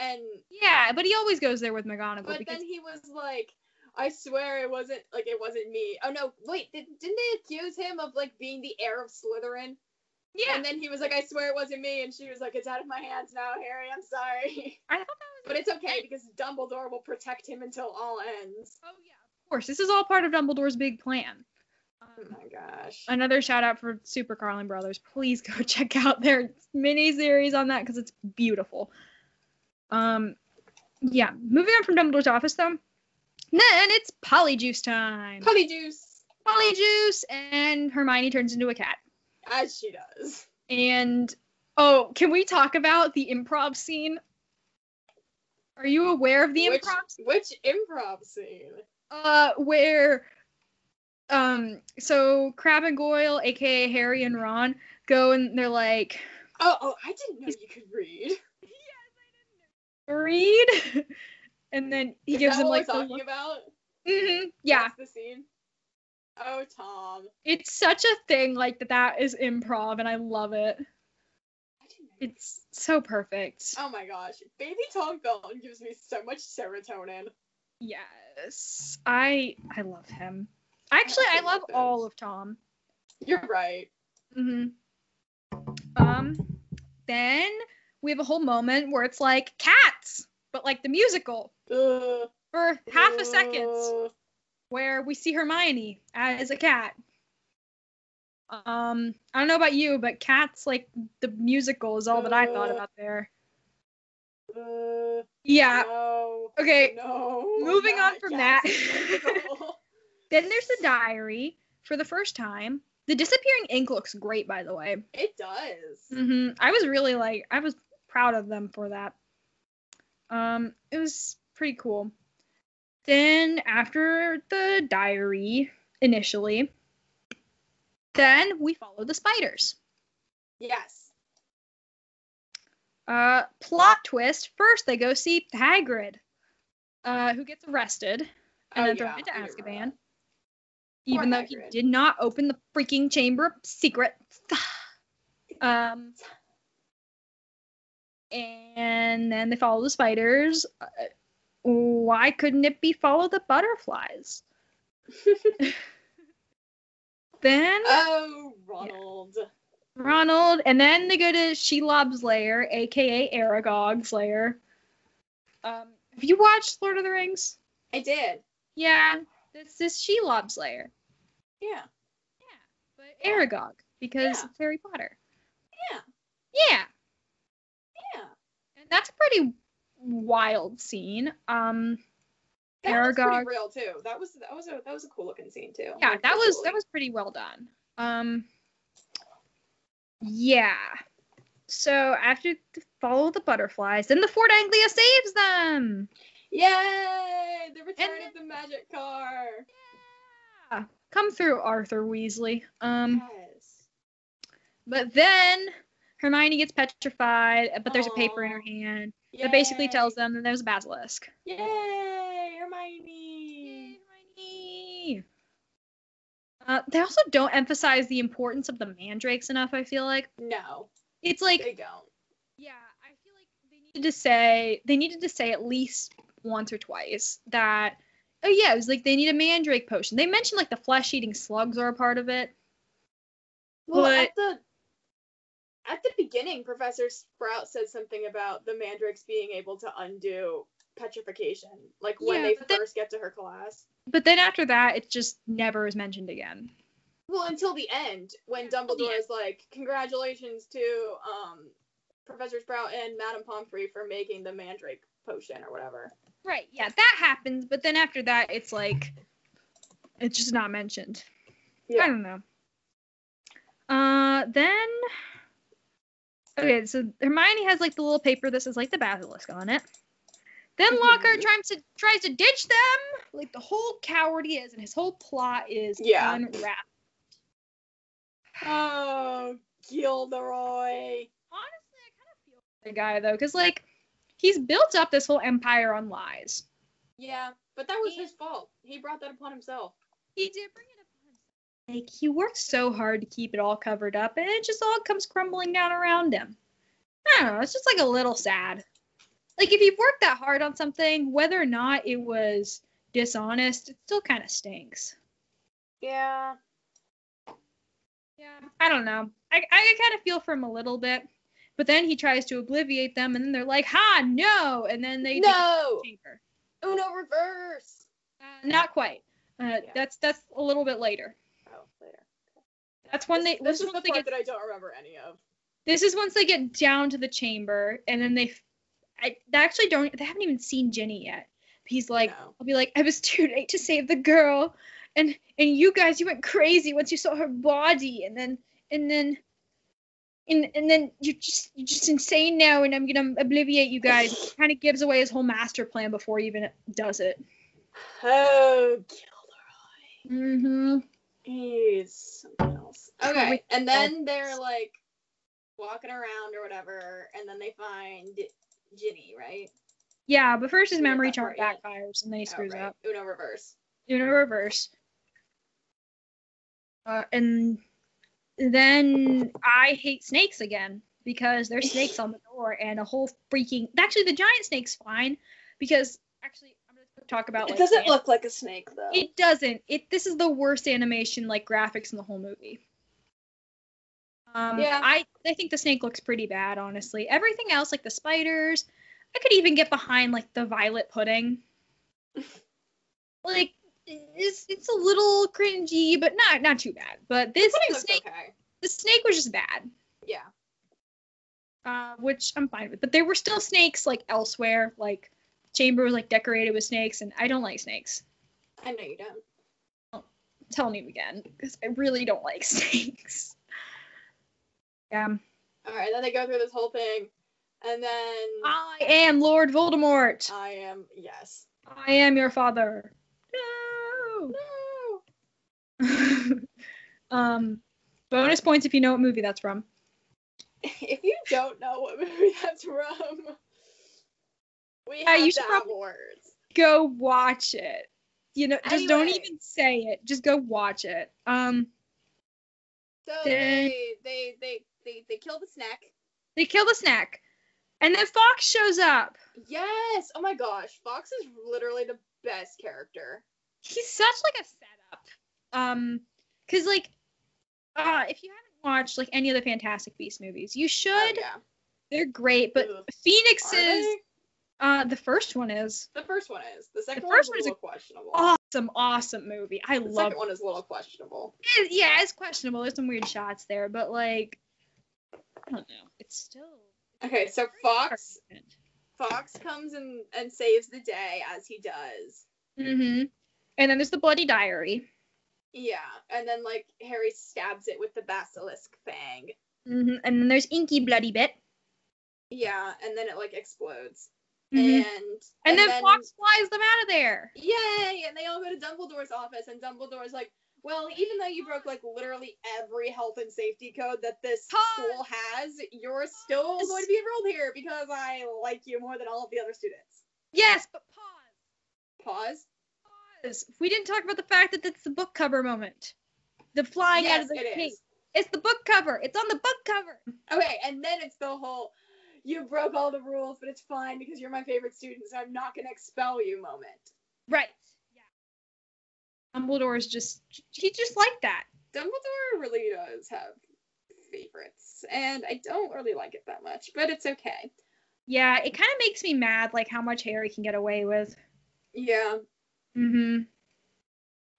And yeah, but he always goes there with McGonagall. But then he was like, I swear it wasn't me. Oh, no, wait, didn't they accuse him of, like, being the heir of Slytherin? Yeah. And then he was like, I swear it wasn't me. And she was like, it's out of my hands now, Harry. I'm sorry. I thought that was... But it's okay, because Dumbledore will protect him until all ends. Oh, yeah, of course. This is all part of Dumbledore's big plan. Oh, my gosh. Another shout out for Super Carlin Brothers. Please go check out their mini-series on that, because it's beautiful. Yeah. Moving on from Dumbledore's office, though. Then it's Polyjuice time. Polyjuice. Polyjuice, and Hermione turns into a cat. As she does. And, oh, can we talk about the improv scene? Are you aware of the improv scene? Which improv scene? Where, so Crabbe and Goyle, aka Harry and Ron, go and they're like... Oh, I didn't know you could read. Yes, I didn't read. And then he gives him, like, what we're talking about? Mm-hmm, yeah. That's the scene? Oh, Tom. It's such a thing, like, that is improv, and I love it. It's so perfect. Oh my gosh. Baby Tom Felton gives me so much serotonin. Yes. I love him. Actually, I love all of Tom. You're right. Mm-hmm. Then we have a whole moment where it's like Cats, but like the musical. For half a second. Where we see Hermione as a cat. I don't know about you, but Cats, like, the musical is all that I thought about there. Yeah. No. Okay. No. Moving on from that. Then there's the diary for the first time. The disappearing ink looks great, by the way. It does. Mm-hmm. I was proud of them for that. It was pretty cool. Then after the diary, initially, then we follow the spiders. Yes. Plot twist. First, they go see Hagrid, who gets arrested and then thrown into Azkaban. Even though he did not open the freaking chamber of secrets. And then they follow the spiders. Why couldn't it be follow the butterflies? Then... Oh, Ronald. Yeah. Ronald. And then they go to Shelob's lair, a.k.a. Aragog's lair. Have you watched Lord of the Rings? I did. Yeah. This is Shelob's lair. Yeah. Yeah. But Aragog, because it's Harry Potter. Yeah. Yeah. Yeah. And that's a pretty wild scene. That Aragog, was pretty real too. That was a cool looking scene too. Yeah, like, that was pretty well done. Yeah. So after follow the butterflies, then the Fort Anglia saves them. Yay! The return of the magic car. Yeah. Come through, Arthur Weasley. Yes. But then Hermione gets petrified, but there's a paper in her hand that basically tells them that there's a basilisk. Yay, Hermione! Yay, Hermione! They also don't emphasize the importance of the mandrakes enough, I feel like. No. It's like... They don't. Yeah, I feel like they needed to say at least once or twice that, oh yeah, it was like they need a mandrake potion. They mentioned like the flesh-eating slugs are a part of it. Well, at the beginning, Professor Sprout said something about the mandrakes being able to undo petrification, like when they first get to her class. But then after that, it just never is mentioned again. Well, until the end, when Dumbledore is like, congratulations to Professor Sprout and Madame Pomfrey for making the mandrake potion or whatever. Right, yeah, that happens, but then after that, it's like, it's just not mentioned. Yeah. I don't know. Then... Okay, so Hermione has like the little paper that says like the basilisk on it. Then Lockhart tries to ditch them, like the whole coward he is, and his whole plot is unwrapped. Oh, Gilderoy. Honestly, I kind of feel for the guy though, because like he's built up this whole empire on lies. Yeah, but that was his fault. He brought that upon himself. He did bring it upon himself. Like he worked so hard to keep it all covered up, and it just all comes crumbling down around him. I don't know. It's just like a little sad. Like, if you've worked that hard on something, whether or not it was dishonest, it still kind of stinks. Yeah. Yeah. I don't know. I kind of feel for him a little bit. But then he tries to obliviate them, and then they're like, ha, no! And then they do the chamber. Uno reverse! Not quite. That's a little bit later. Oh, later. That's when This is the part that I don't remember any of. This is once they get down to the chamber, and then they haven't even seen Ginny yet. He's like, I'll be like, I was too late to save the girl. and you guys, you went crazy once you saw her body, and then you're just insane now, and I'm gonna obliviate you guys. It kind of gives away his whole master plan before he even does it. Oh, Gilderoy. Mm-hmm. He's something else. Okay, and then they're like walking around or whatever, and then they find Ginny, right? Yeah, but first his memory chart backfires, and then he screws up. Uno reverse. And then I hate snakes again because there's snakes on the door and a whole freaking. Actually, the giant snake's fine because actually I'm gonna talk about. It doesn't look like a snake though. It doesn't. This is the worst animation graphics in the whole movie. Yeah. I think the snake looks pretty bad, honestly. Everything else, like the spiders, I could even get behind the violet pudding. It's a little cringy, but not too bad. But the snake, okay. The snake was just bad. Yeah. Which I'm fine with. But there were still snakes elsewhere. Chamber was decorated with snakes, and I don't like snakes. I know you don't. Well, tell me again, because I really don't like snakes. Yeah. All right, then they go through this whole thing, and then I am Lord Voldemort. Yes. I am your father. No. Bonus points if you know what movie that's from. If you don't know what movie that's from, we have you to should have words. Go watch it. Just don't Anyway. even say it. Just go watch it. So they kill the snack. They kill the snack. And then Fox shows up. Yes! Oh my gosh. Fox is literally the best character. He's such a setup. Cause if you haven't watched any of the Fantastic Beasts movies, you should. Oh, yeah. They're great, but Phoenix is the first one is. The first one is. The second one is a little questionable. Awesome movie. I love it. The second one is a little questionable. It's questionable. There's some weird shots there, but I don't know. It's still. Okay, so Fox comes and saves the day as he does. Mm-hmm. And then there's the bloody diary. Yeah, and then Harry stabs it with the basilisk fang. Mm-hmm. And then there's inky bloody bit. Yeah, and then it explodes. Mm-hmm. And then Fox flies them out of there. Yay! And they all go to Dumbledore's office, and Dumbledore's like, well, even though you broke literally every health and safety code that this school has, you're still going to be enrolled here because I like you more than all of the other students. Yes, but pause. We didn't talk about the fact that it's the book cover moment. The flying out of the cake. It's the book cover. It's on the book cover. Okay, and then it's the whole, you broke all the rules, but it's fine because you're my favorite student, so I'm not going to expel you moment. Right. Yeah. Dumbledore's he's just like that. Dumbledore really does have favorites, and I don't really like it that much, but it's okay. Yeah, it kind of makes me mad, how much Harry can get away with. Yeah. Mm-hmm.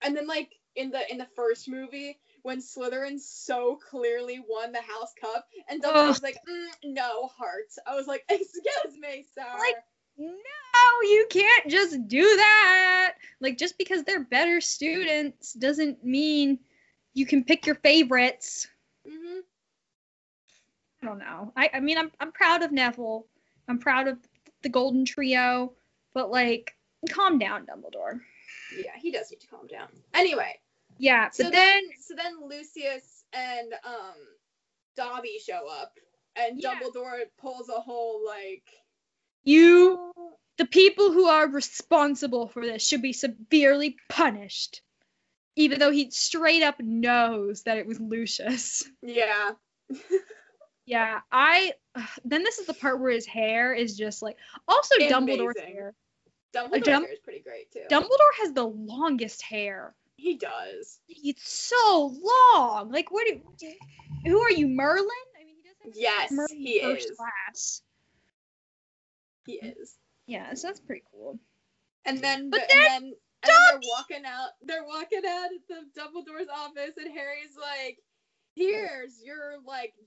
And then, in the first movie, when Slytherin so clearly won the House Cup, and Dumbledore was like, no, hearts. I was like, excuse me, sir. No, you can't just do that. Just because they're better students doesn't mean you can pick your favorites. Mm-hmm. I don't know. I mean, I'm proud of Neville. I'm proud of the Golden Trio, but calm down, Dumbledore. Yeah, he does need to calm down. Anyway. Yeah, so then Lucius and Dobby show up, and Dumbledore pulls a whole the people who are responsible for this should be severely punished, even though he straight up knows that it was Lucius. Yeah. Yeah, then this is the part where his hair is just also amazing. Dumbledore's hair. Dumbledore's hair is pretty great too. Dumbledore has the longest hair. He does. It's so long. Who are you, Merlin? I mean, he doesn't. Yes, Merlin he first is. Class. He is. Yeah, so that's pretty cool. And then, they're walking out. They're walking out at the Dumbledore's office, and Harry's like, "Here's your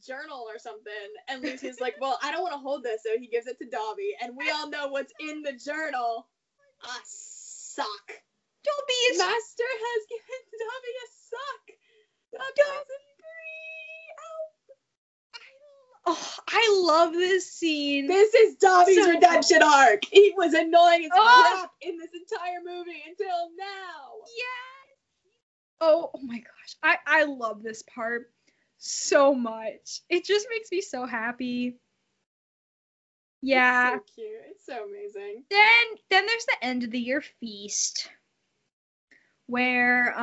journal or something." And Lucius like, "Well, I don't want to hold this," so he gives it to Dobby, and we all know what's in the journal. A sock. Dobby is... Master has given Dobby a suck. Dobby is angry. Oh, I love this scene. This is Dobby's So redemption arc. He was annoying as Oh. crap in this entire movie until now. Yes. Oh my gosh. I love this part so much. It just makes me so happy. Yeah. It's so cute. It's so amazing. Then there's the end of the year feast where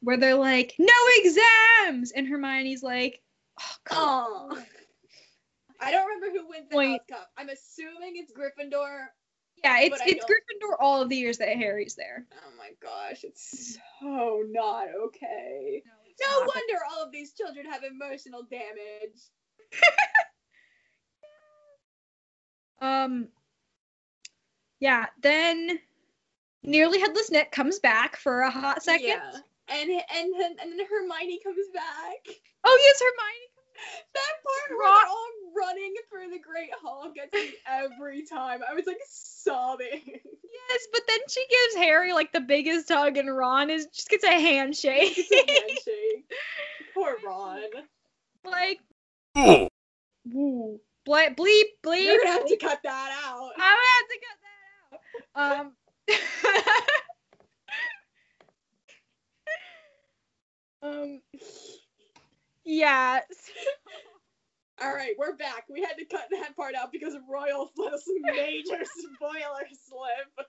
they're like, no exams, and Hermione's like, oh, come on. I don't remember who wins the Wait. House Cup. I'm assuming it's Gryffindor. Yeah, it's But I don't- Gryffindor all of the years that Harry's there. Oh my gosh, it's so not okay. it's No not. wonder all of these children have emotional damage. Yeah, then Nearly Headless Nick comes back for a hot second. Yeah. And then Hermione comes back. Oh yes, Hermione. That part where Ron- they're all running through the Great Hall gets me every time. I was like sobbing. Yes, but then she gives Harry like the biggest hug, and Ron just gets a handshake. It's a handshake. Poor Ron. Like, woo, bleep, bleep. You're gonna have to cut that out. I'm gonna have to cut that out. Yeah. All right, we're back. We had to cut that part out because Royal let us major spoiler slip.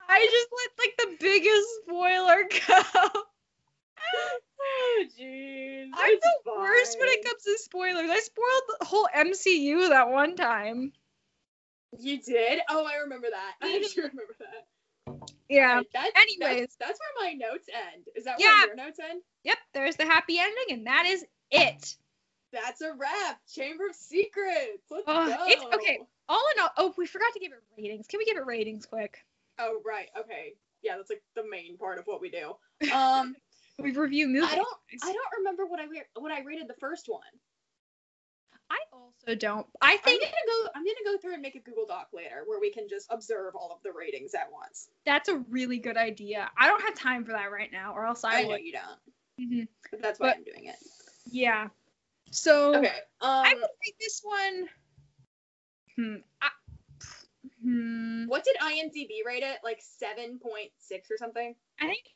I just let like the biggest spoiler go. Oh jeez. I'm the worst when it comes to spoilers. I spoiled the whole MCU that one time. You did? Oh, I remember that. I actually remember that. Yeah. Right, Anyways. that's where my notes end. Is that Yeah. where your notes end? Yep, there's the happy ending, and that is it. That's a wrap. Chamber of Secrets. Let's go. It's okay. All in all, oh, we forgot to give it ratings. Can we give it ratings quick? Oh, right. Okay. Yeah, that's like the main part of what we do. We review movies. I don't remember what I rated the first one. I also don't. I think I'm gonna go through and make a Google Doc later where we can just observe all of the ratings at once. that's a really good idea. I don't have time for that right now, or else I I know would. you don't, Mm-hmm. but that's why I'm doing it. Yeah. So Okay. I would rate this one. What did IMDb rate it? Like 7.6 or something? I think it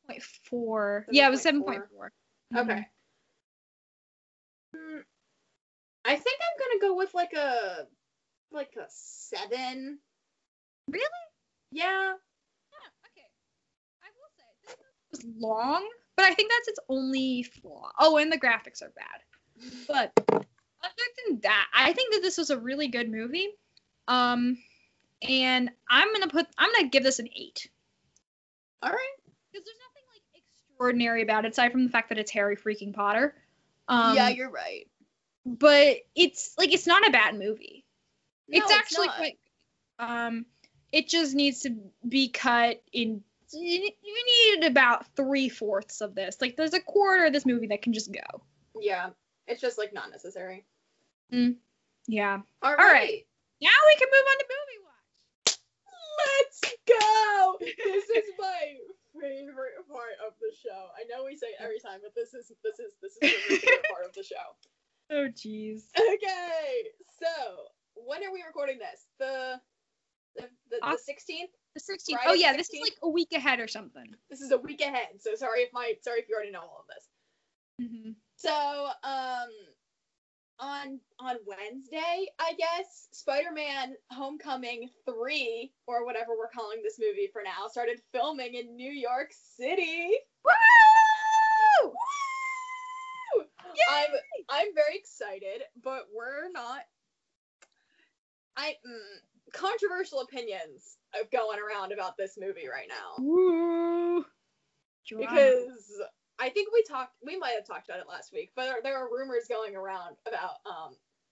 was a 7.4. Yeah, it was 7.4. Okay. I think I'm gonna go with like a 7. Really? Yeah. Okay. I will say this was long, but I think that's its only flaw. Oh, and the graphics are bad. But other than that, I think that this was a really good movie. And I'm gonna give this an 8. All right. Because there's nothing like extraordinary about it aside from the fact that it's Harry freaking Potter. Yeah, you're right. But it's not a bad movie. No, It's actually not. quite. It just needs to be cut in. You need about 3/4 of this. Like, there's a quarter of this movie that can just go. Yeah, it's just like not necessary. Yeah. All right. Now we can move on to movie watch. Let's go. This is my favorite part of the show. I know we say it every time, but this is my favorite part of the show. Oh, jeez. Okay, so when are we recording this? The 16th? The 16th. Friday Oh yeah, the this is 16th? like a week ahead or something. This is a week ahead, so sorry if you already know all of this. Mm-hmm. So, on Wednesday, I guess, Spider-Man Homecoming 3, or whatever we're calling this movie for now, started filming in New York City. Woo! Woo! I'm very excited, but we're not. Controversial opinions are going around about this movie right now. Woo! Because I think we might have talked about it last week, but there are rumors going around about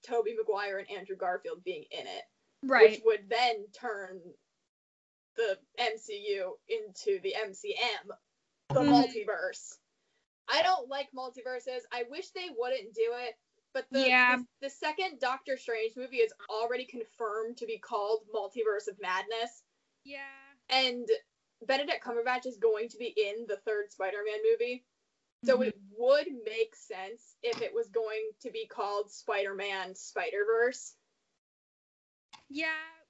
Tobey Maguire and Andrew Garfield being in it. Right. Which would then turn the MCU into the MCM, the multiverse. I don't like multiverses. I wish they wouldn't do it, but the second Doctor Strange movie is already confirmed to be called Multiverse of Madness. Yeah. And Benedict Cumberbatch is going to be in the third Spider-Man movie. So it would make sense if it was going to be called Spider-Man Spider-Verse. Yeah.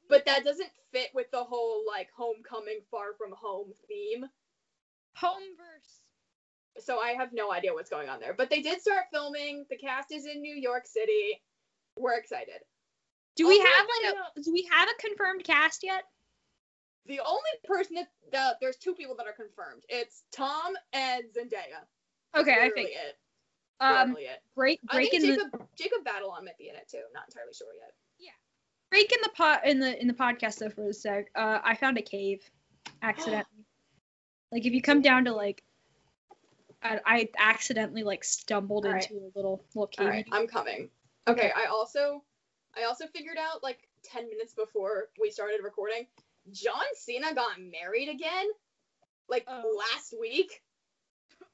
But that doesn't fit with the whole, like, homecoming far from home theme. Homeverse. So I have no idea what's going on there. But they did start filming. The cast is in New York City. We're excited. Do we have a confirmed cast yet? The only person there's two people that are confirmed. It's Tom and Zendaya. Okay, I think it. Literally it. I think Jacob Batalon might be in it too. Not entirely sure yet. Yeah. Break in the podcast though for a sec. I found a cave accidentally. Like if you come down to like, I accidentally like stumbled into a little cave. All right, I'm coming. Okay, I also figured out like 10 minutes before we started recording, John Cena got married again, like last week.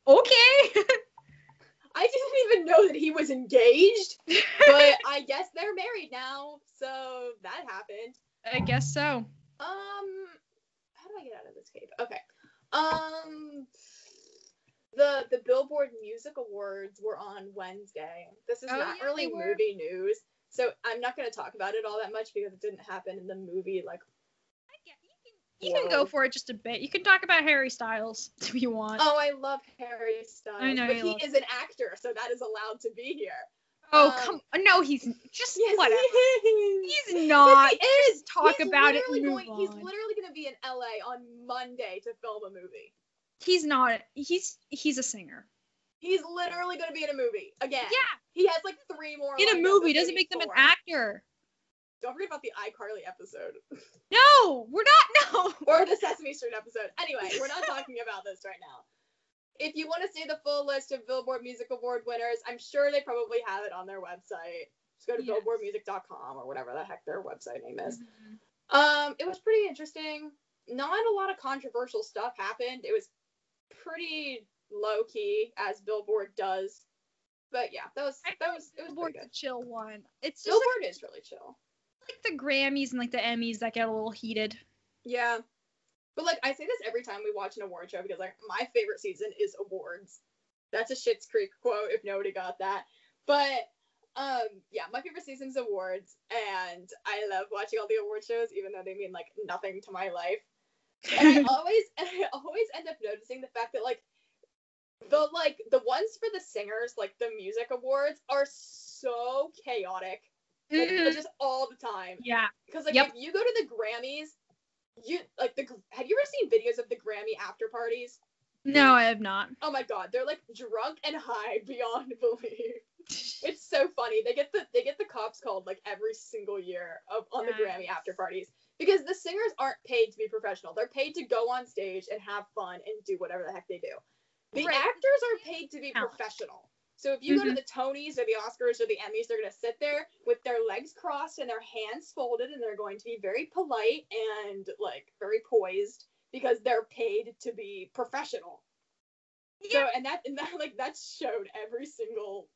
Okay. I didn't even know that he was engaged, but I guess they're married now, so that happened. I guess so. How do I get out of this cave? Okay. The Billboard Music Awards were on Wednesday. This is not really movie news, so I'm not going to talk about it all that much because it didn't happen in the movie, like, You can go for it just a bit. You can talk about Harry Styles if you want. Oh, I love Harry Styles. I know, but he is an actor, so that is allowed to be here. Oh, come on. No, he's just yes, whatever. He He's not. Yes, he is. Just talk he's about it and going, move on. He's literally going to be in LA on Monday to film a movie. He's not. He's a singer. He's literally going to be in a movie again. Yeah. He has like 3 more. In a movie doesn't make them an actor. Don't forget about the iCarly episode. No, we're not. No. Or the Sesame Street episode. Anyway, we're not talking about this right now. If you want to see the full list of Billboard Music Award winners, I'm sure they probably have it on their website. Just go to billboardmusic.com or whatever the heck their website name is. It was pretty interesting. Not a lot of controversial stuff happened. It was pretty low key, as Billboard does. But yeah, it was Billboard's a chill one. It's just Billboard is really chill. Like the Grammys and like the Emmys that get a little heated. Yeah. But like I say this every time we watch an award show because like my favorite season is awards. That's a Schitt's Creek quote if nobody got that. But yeah, my favorite season's awards, and I love watching all the award shows even though they mean like nothing to my life. And I always end up noticing the fact that like the ones for the singers, like the music awards, are so chaotic. Like, just all the time. Yeah. Because like if you go to the Grammys, have you ever seen videos of the Grammy after parties? No, I have not. Oh my god, they're like drunk and high beyond belief. It's so funny. They get the cops called like every single year on the Grammy after parties because the singers aren't paid to be professional. They're paid to go on stage and have fun and do whatever the heck they do. The actors are paid to be professional. So if you go to the Tonys or the Oscars or the Emmys, they're going to sit there with their legs crossed and their hands folded, and they're going to be very polite and like very poised because they're paid to be professional. Yeah. So and that showed every single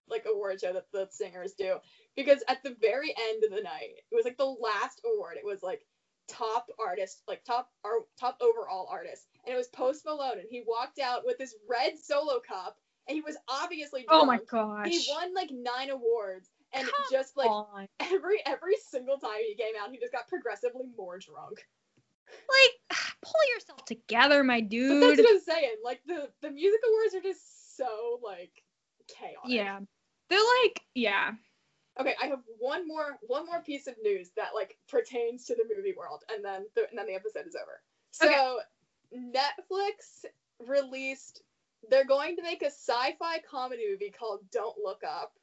like award show that the singers do, because at the very end of the night, it was like the last award. It was like top artist, like top overall artist, and it was Post Malone, and he walked out with this red Solo cup. And he was obviously drunk. Oh my gosh. He won like 9 awards. And just like every single time he came out, he just got progressively more drunk. Like, pull yourself together, my dude. But that's what I'm saying. Like the music awards are just so like chaotic. Yeah. They're like, yeah. Okay, I have one more piece of news that like pertains to the movie world, and then the episode is over. So Netflix released. They're going to make a sci-fi comedy movie called Don't Look Up.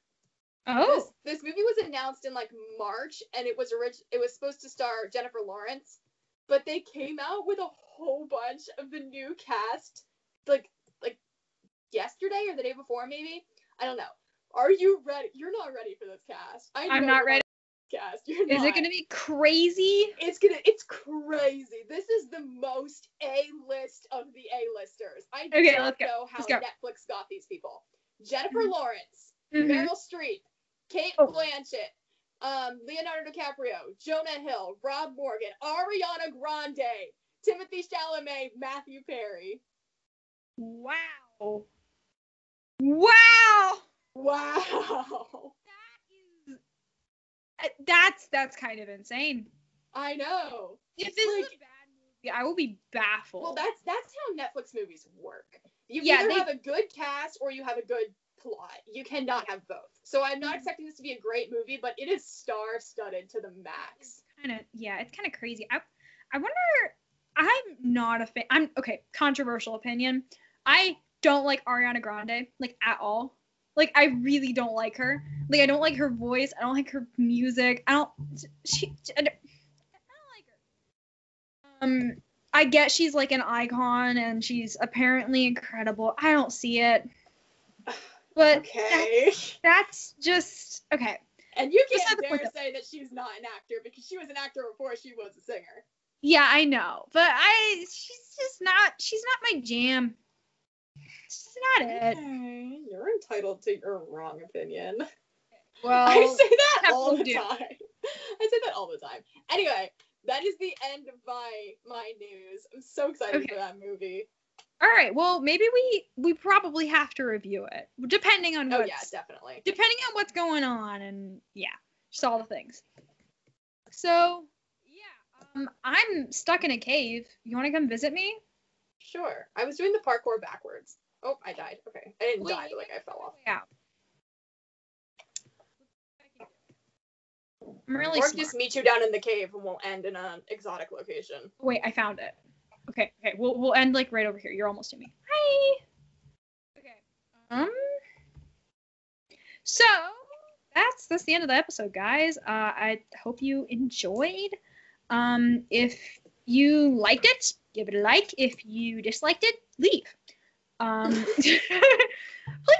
Oh. This movie was announced in like March, and it was supposed to star Jennifer Lawrence, but they came out with a whole bunch of the new cast like yesterday or the day before maybe. I don't know. Are you ready? You're not ready for this cast. I'm not ready. Cast. You're not. Is it gonna be crazy? It's crazy. This is the most A-list of the A-listers. I don't know how Netflix got these people. Jennifer Lawrence, Meryl Streep, Kate Blanchett, Leonardo DiCaprio, Jonah Hill, Rob Morgan, Ariana Grande, Timothy Chalamet, Matthew Perry. Wow. Wow. Wow. That's kind of insane. I know. If this is a bad movie, I will be baffled. Well, that's how Netflix movies work. You either have a good cast or you have a good plot. You cannot have both. So I'm not expecting this to be a great movie, but it is star-studded to the max. It's kind of crazy. I wonder. I'm not a fan. Controversial opinion. I don't like Ariana Grande, like, at all. Like, I really don't like her. Like, I don't like her voice. I don't like her music. I don't like her. I get she's, like, an icon, and she's apparently incredible. I don't see it. But okay. That's just, okay. And you can't dare say that she's not an actor, because she was an actor before she was a singer. Yeah, I know. But she's not my jam. It's not it. Okay. You're entitled to your wrong opinion. Well, I say that all the time. I say that all the time. Anyway, that is the end of my news. I'm so excited for that movie. All right. Well, maybe we probably have to review it, depending on yeah, definitely. Depending on what's going on, and just all the things. So, I'm stuck in a cave. You want to come visit me? Sure. I was doing the parkour backwards. Oh, I died. Okay. I didn't die, but like I fell off. Yeah. I'm really Or smart. just meet you down in the cave and we'll end in an exotic location. Wait, I found it. Okay. We'll end like right over here. You're almost to me. Hi. Okay. So that's the end of the episode, guys. I hope you enjoyed. If you liked it, give it a like. If you disliked it, leave. Please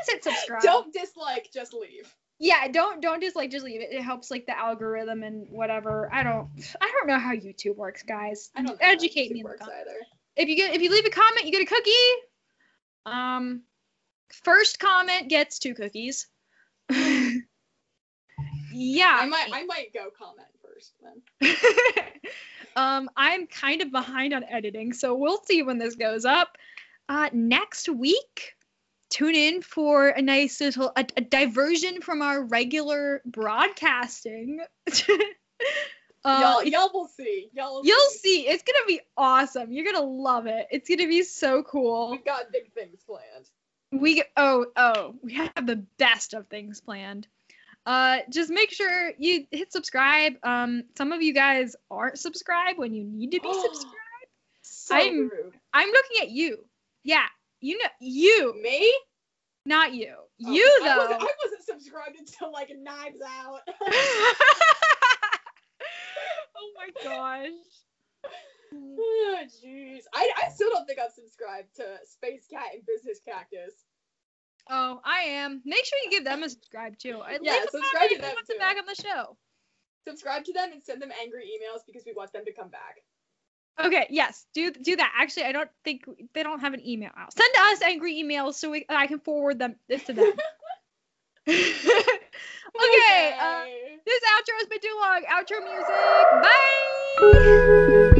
hit subscribe. Don't dislike, just leave. Yeah, don't dislike, just leave it. It helps like the algorithm and whatever. I don't know how YouTube works, guys. I don't know Educate how YouTube me in the works comments. either. If you leave a comment, you get a cookie. First comment gets 2 cookies. Yeah. I might go comment first then. I'm kind of behind on editing, so we'll see when this goes up. Next week, tune in for a nice little a diversion from our regular broadcasting. Y'all will see. You'll see. It's gonna be awesome. You're gonna love it. It's gonna be so cool. We've got big things planned. We have the best of things planned. Just make sure you hit subscribe. Some of you guys aren't subscribed when you need to be subscribed. So rude. I'm looking at you. Yeah, you know you. Me? Not you. Oh, You though. I wasn't subscribed until like Knives Out. Oh my gosh. Oh jeez. I still don't think I've subscribed to Space Cat and Business Cactus. Oh, I am. Make sure you give them a subscribe too. Yeah, subscribe to them too. Back on the show. Subscribe to them and send them angry emails because we want them to come back. Okay, yes, do that. Actually, I don't think they don't have an email out. Send us angry emails so I can forward this to them. Okay, this outro has been too long. Outro music. Bye.